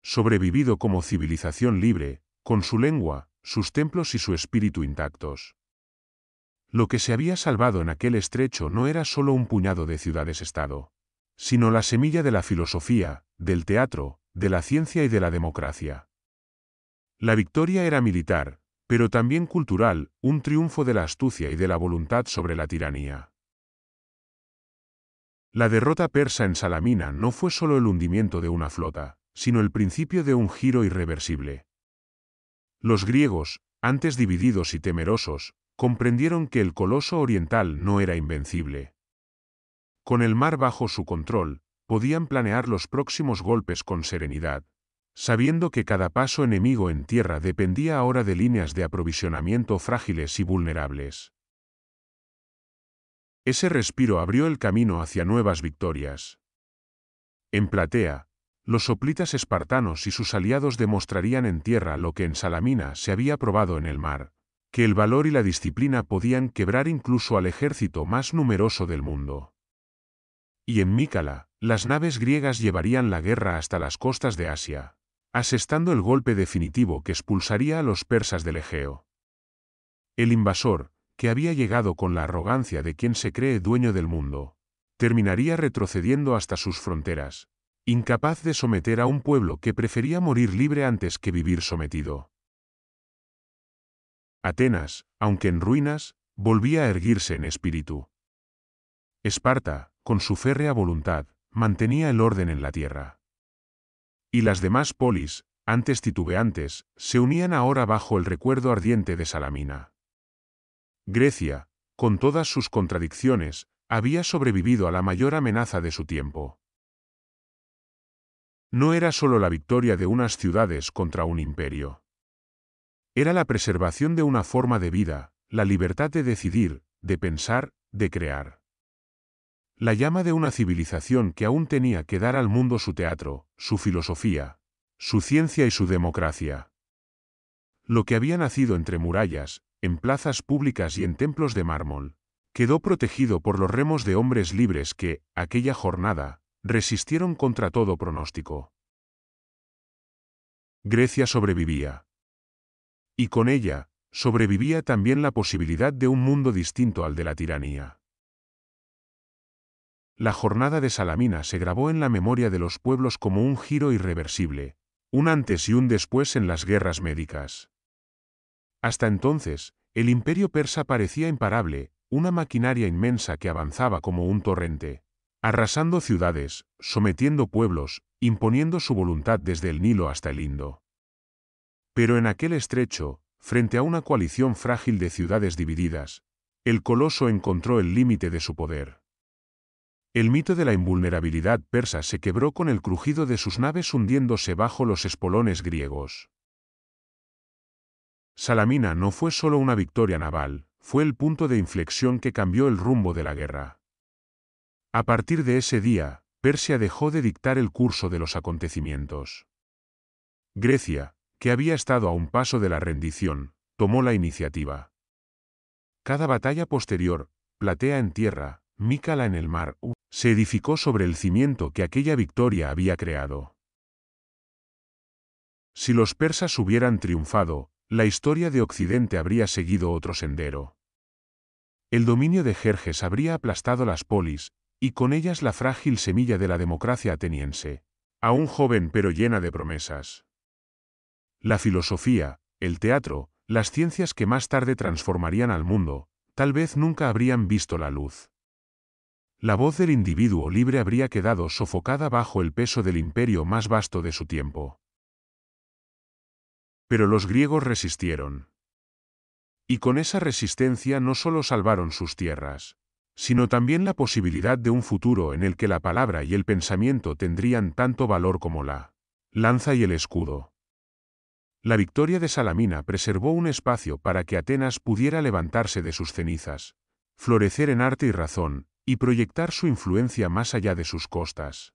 Sobrevivido como civilización libre, con su lengua, sus templos y su espíritu intactos. Lo que se había salvado en aquel estrecho no era solo un puñado de ciudades-estado, sino la semilla de la filosofía, del teatro, de la ciencia y de la democracia. La victoria era militar, pero también cultural, un triunfo de la astucia y de la voluntad sobre la tiranía. La derrota persa en Salamina no fue solo el hundimiento de una flota, sino el principio de un giro irreversible. Los griegos, antes divididos y temerosos, comprendieron que el coloso oriental no era invencible. Con el mar bajo su control, podían planear los próximos golpes con serenidad, sabiendo que cada paso enemigo en tierra dependía ahora de líneas de aprovisionamiento frágiles y vulnerables. Ese respiro abrió el camino hacia nuevas victorias. En Platea, los hoplitas espartanos y sus aliados demostrarían en tierra lo que en Salamina se había probado en el mar, que el valor y la disciplina podían quebrar incluso al ejército más numeroso del mundo. Y en Mícala, las naves griegas llevarían la guerra hasta las costas de Asia, asestando el golpe definitivo que expulsaría a los persas del Egeo. El invasor, que había llegado con la arrogancia de quien se cree dueño del mundo, terminaría retrocediendo hasta sus fronteras, incapaz de someter a un pueblo que prefería morir libre antes que vivir sometido. Atenas, aunque en ruinas, volvía a erguirse en espíritu. Esparta, con su férrea voluntad, mantenía el orden en la tierra. Y las demás polis, antes titubeantes, se unían ahora bajo el recuerdo ardiente de Salamina. Grecia, con todas sus contradicciones, había sobrevivido a la mayor amenaza de su tiempo. No era solo la victoria de unas ciudades contra un imperio. Era la preservación de una forma de vida, la libertad de decidir, de pensar, de crear. La llama de una civilización que aún tenía que dar al mundo su teatro, su filosofía, su ciencia y su democracia. Lo que había nacido entre murallas, en plazas públicas y en templos de mármol, quedó protegido por los remos de hombres libres que, aquella jornada, resistieron contra todo pronóstico. Grecia sobrevivía. Y con ella, sobrevivía también la posibilidad de un mundo distinto al de la tiranía. La jornada de Salamina se grabó en la memoria de los pueblos como un giro irreversible, un antes y un después en las guerras médicas. Hasta entonces, el imperio persa parecía imparable, una maquinaria inmensa que avanzaba como un torrente, arrasando ciudades, sometiendo pueblos, imponiendo su voluntad desde el Nilo hasta el Indo. Pero en aquel estrecho, frente a una coalición frágil de ciudades divididas, el coloso encontró el límite de su poder. El mito de la invulnerabilidad persa se quebró con el crujido de sus naves hundiéndose bajo los espolones griegos. Salamina no fue solo una victoria naval, fue el punto de inflexión que cambió el rumbo de la guerra. A partir de ese día, Persia dejó de dictar el curso de los acontecimientos. Grecia, que había estado a un paso de la rendición, tomó la iniciativa. Cada batalla posterior, Platea en tierra, Mícala en el mar, se edificó sobre el cimiento que aquella victoria había creado. Si los persas hubieran triunfado, la historia de Occidente habría seguido otro sendero. El dominio de Jerjes habría aplastado las polis, y con ellas la frágil semilla de la democracia ateniense, aún joven pero llena de promesas. La filosofía, el teatro, las ciencias que más tarde transformarían al mundo, tal vez nunca habrían visto la luz. La voz del individuo libre habría quedado sofocada bajo el peso del imperio más vasto de su tiempo. Pero los griegos resistieron. Y con esa resistencia no solo salvaron sus tierras, sino también la posibilidad de un futuro en el que la palabra y el pensamiento tendrían tanto valor como la lanza y el escudo. La victoria de Salamina preservó un espacio para que Atenas pudiera levantarse de sus cenizas, florecer en arte y razón, y proyectar su influencia más allá de sus costas.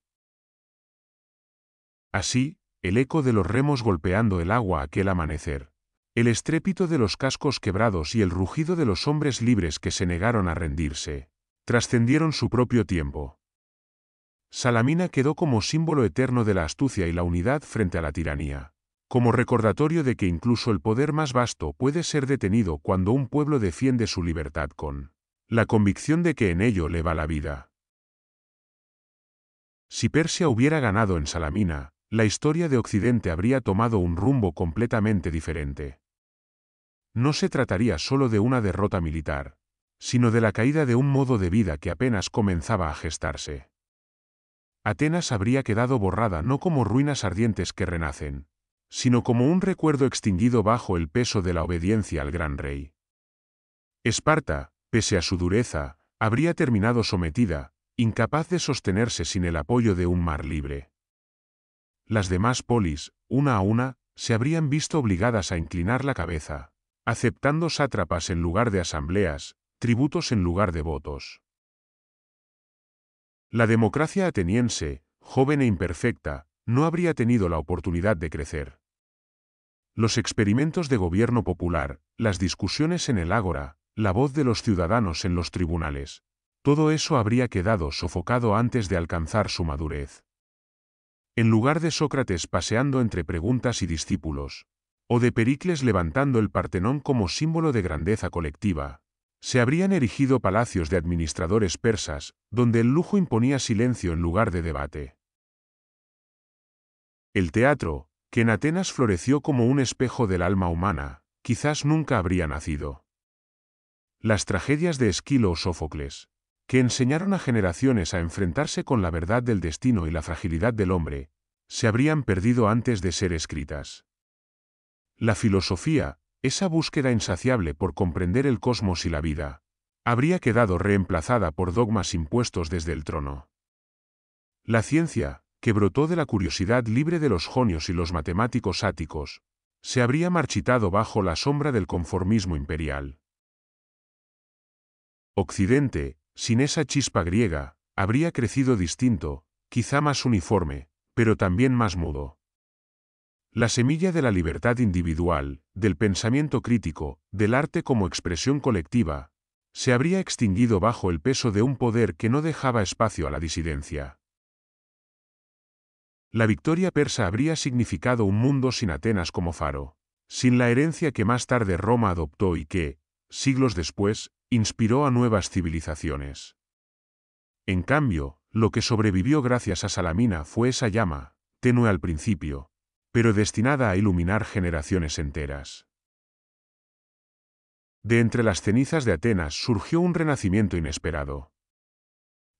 Así, el eco de los remos golpeando el agua aquel amanecer, el estrépito de los cascos quebrados y el rugido de los hombres libres que se negaron a rendirse, trascendieron su propio tiempo. Salamina quedó como símbolo eterno de la astucia y la unidad frente a la tiranía, como recordatorio de que incluso el poder más vasto puede ser detenido cuando un pueblo defiende su libertad con la convicción de que en ello le va la vida. Si Persia hubiera ganado en Salamina, la historia de Occidente habría tomado un rumbo completamente diferente. No se trataría solo de una derrota militar, sino de la caída de un modo de vida que apenas comenzaba a gestarse. Atenas habría quedado borrada no como ruinas ardientes que renacen, sino como un recuerdo extinguido bajo el peso de la obediencia al gran rey. Esparta, pese a su dureza, habría terminado sometida, incapaz de sostenerse sin el apoyo de un mar libre. Las demás polis, una a una, se habrían visto obligadas a inclinar la cabeza, aceptando sátrapas en lugar de asambleas, tributos en lugar de votos. La democracia ateniense, joven e imperfecta, no habría tenido la oportunidad de crecer. Los experimentos de gobierno popular, las discusiones en el ágora, la voz de los ciudadanos en los tribunales, todo eso habría quedado sofocado antes de alcanzar su madurez. En lugar de Sócrates paseando entre preguntas y discípulos, o de Pericles levantando el Partenón como símbolo de grandeza colectiva, se habrían erigido palacios de administradores persas, donde el lujo imponía silencio en lugar de debate. El teatro, que en Atenas floreció como un espejo del alma humana, quizás nunca habría nacido. Las tragedias de Esquilo o Sófocles, que enseñaron a generaciones a enfrentarse con la verdad del destino y la fragilidad del hombre, se habrían perdido antes de ser escritas. La filosofía, esa búsqueda insaciable por comprender el cosmos y la vida, habría quedado reemplazada por dogmas impuestos desde el trono. La ciencia, que brotó de la curiosidad libre de los jonios y los matemáticos áticos, se habría marchitado bajo la sombra del conformismo imperial. Occidente, sin esa chispa griega, habría crecido distinto, quizá más uniforme, pero también más mudo. La semilla de la libertad individual, del pensamiento crítico, del arte como expresión colectiva, se habría extinguido bajo el peso de un poder que no dejaba espacio a la disidencia. La victoria persa habría significado un mundo sin Atenas como faro, sin la herencia que más tarde Roma adoptó y que, siglos después, inspiró a nuevas civilizaciones. En cambio, lo que sobrevivió gracias a Salamina fue esa llama, tenue al principio, pero destinada a iluminar generaciones enteras. De entre las cenizas de Atenas surgió un renacimiento inesperado.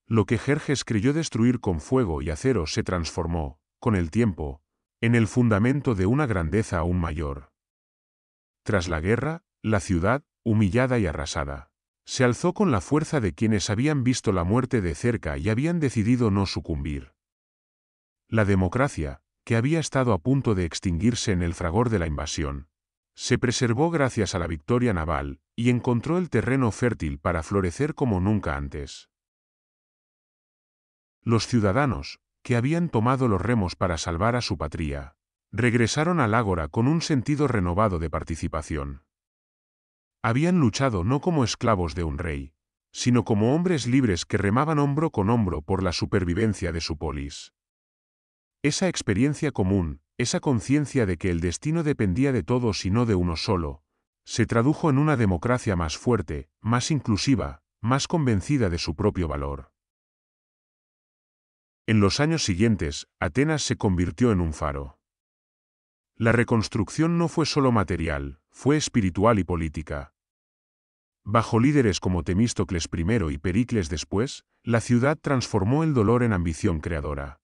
Lo que Jerjes creyó destruir con fuego y acero se transformó, con el tiempo, en el fundamento de una grandeza aún mayor. Tras la guerra, la ciudad, humillada y arrasada, se alzó con la fuerza de quienes habían visto la muerte de cerca y habían decidido no sucumbir. La democracia, que había estado a punto de extinguirse en el fragor de la invasión, se preservó gracias a la victoria naval, y encontró el terreno fértil para florecer como nunca antes. Los ciudadanos, que habían tomado los remos para salvar a su patria, regresaron al ágora con un sentido renovado de participación. Habían luchado no como esclavos de un rey, sino como hombres libres que remaban hombro con hombro por la supervivencia de su polis. Esa experiencia común, esa conciencia de que el destino dependía de todos y no de uno solo, se tradujo en una democracia más fuerte, más inclusiva, más convencida de su propio valor. En los años siguientes, Atenas se convirtió en un faro. La reconstrucción no fue solo material, fue espiritual y política. Bajo líderes como Temístocles I y Pericles después, la ciudad transformó el dolor en ambición creadora.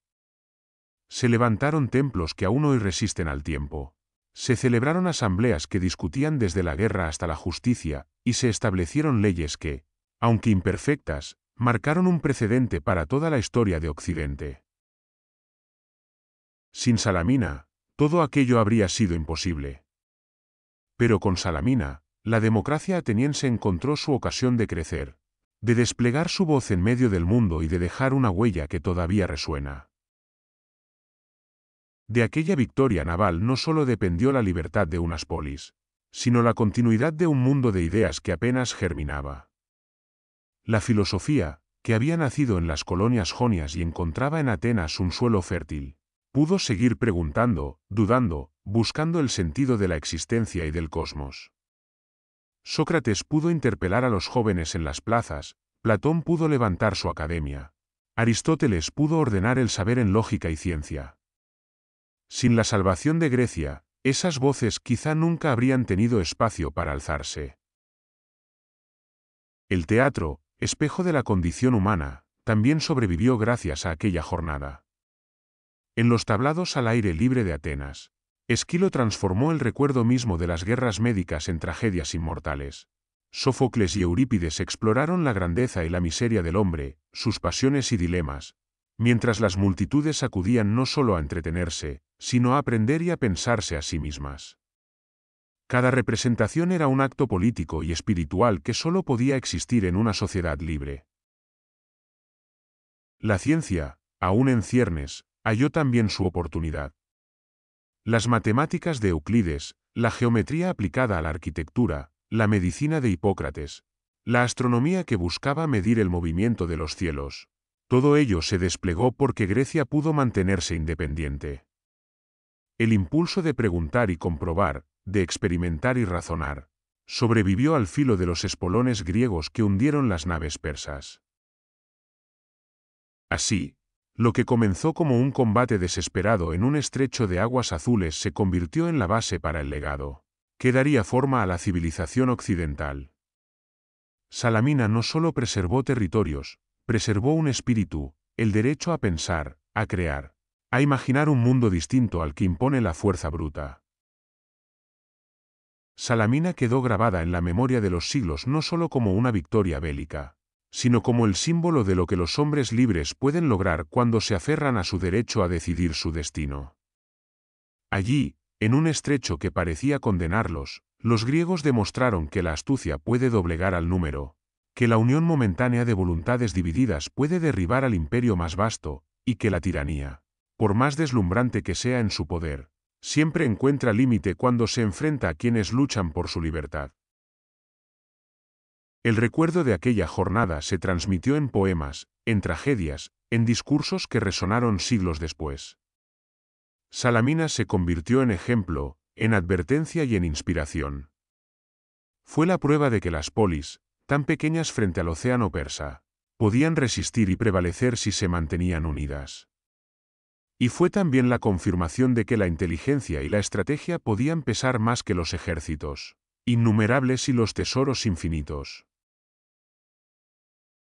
Se levantaron templos que aún hoy resisten al tiempo. Se celebraron asambleas que discutían desde la guerra hasta la justicia, y se establecieron leyes que, aunque imperfectas, marcaron un precedente para toda la historia de Occidente. Sin Salamina, todo aquello habría sido imposible. Pero con Salamina, la democracia ateniense encontró su ocasión de crecer, de desplegar su voz en medio del mundo y de dejar una huella que todavía resuena. De aquella victoria naval no solo dependió la libertad de unas polis, sino la continuidad de un mundo de ideas que apenas germinaba. La filosofía, que había nacido en las colonias jonias y encontraba en Atenas un suelo fértil, pudo seguir preguntando, dudando, buscando el sentido de la existencia y del cosmos. Sócrates pudo interpelar a los jóvenes en las plazas, Platón pudo levantar su academia, Aristóteles pudo ordenar el saber en lógica y ciencia. Sin la salvación de Grecia, esas voces quizá nunca habrían tenido espacio para alzarse. El teatro, espejo de la condición humana, también sobrevivió gracias a aquella jornada. En los tablados al aire libre de Atenas, Esquilo transformó el recuerdo mismo de las guerras médicas en tragedias inmortales. Sófocles y Eurípides exploraron la grandeza y la miseria del hombre, sus pasiones y dilemas, mientras las multitudes acudían no solo a entretenerse, sino a aprender y a pensarse a sí mismas. Cada representación era un acto político y espiritual que solo podía existir en una sociedad libre. La ciencia, aún en ciernes, halló también su oportunidad. Las matemáticas de Euclides, la geometría aplicada a la arquitectura, la medicina de Hipócrates, la astronomía que buscaba medir el movimiento de los cielos, todo ello se desplegó porque Grecia pudo mantenerse independiente. El impulso de preguntar y comprobar, de experimentar y razonar, sobrevivió al filo de los espolones griegos que hundieron las naves persas. Así, lo que comenzó como un combate desesperado en un estrecho de aguas azules se convirtió en la base para el legado, que daría forma a la civilización occidental. Salamina no solo preservó territorios, preservó un espíritu, el derecho a pensar, a crear, a imaginar un mundo distinto al que impone la fuerza bruta. Salamina quedó grabada en la memoria de los siglos no solo como una victoria bélica, sino como el símbolo de lo que los hombres libres pueden lograr cuando se aferran a su derecho a decidir su destino. Allí, en un estrecho que parecía condenarlos, los griegos demostraron que la astucia puede doblegar al número, que la unión momentánea de voluntades divididas puede derribar al imperio más vasto, y que la tiranía, por más deslumbrante que sea en su poder, siempre encuentra límite cuando se enfrenta a quienes luchan por su libertad. El recuerdo de aquella jornada se transmitió en poemas, en tragedias, en discursos que resonaron siglos después. Salamina se convirtió en ejemplo, en advertencia y en inspiración. Fue la prueba de que las polis, tan pequeñas frente al océano persa, podían resistir y prevalecer si se mantenían unidas. Y fue también la confirmación de que la inteligencia y la estrategia podían pesar más que los ejércitos, innumerables y los tesoros infinitos.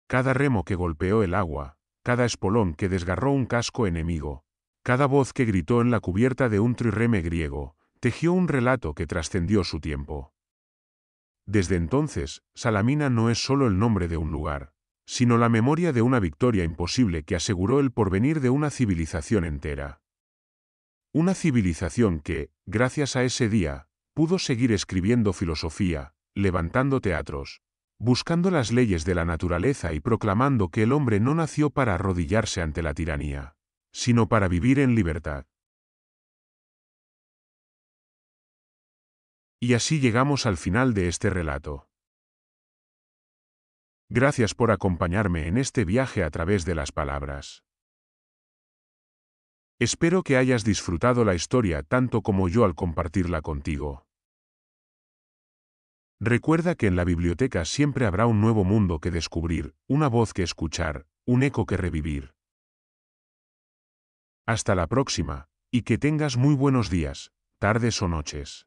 Cada remo que golpeó el agua, cada espolón que desgarró un casco enemigo, cada voz que gritó en la cubierta de un trireme griego, tejió un relato que trascendió su tiempo. Desde entonces, Salamina no es solo el nombre de un lugar, sino la memoria de una victoria imposible que aseguró el porvenir de una civilización entera. Una civilización que, gracias a ese día, pudo seguir escribiendo filosofía, levantando teatros, buscando las leyes de la naturaleza y proclamando que el hombre no nació para arrodillarse ante la tiranía, sino para vivir en libertad. Y así llegamos al final de este relato. Gracias por acompañarme en este viaje a través de las palabras. Espero que hayas disfrutado la historia tanto como yo al compartirla contigo. Recuerda que en la biblioteca siempre habrá un nuevo mundo que descubrir, una voz que escuchar, un eco que revivir. Hasta la próxima, y que tengas muy buenos días, tardes o noches.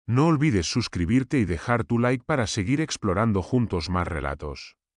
No olvides suscribirte y dejar tu like para seguir explorando juntos más relatos.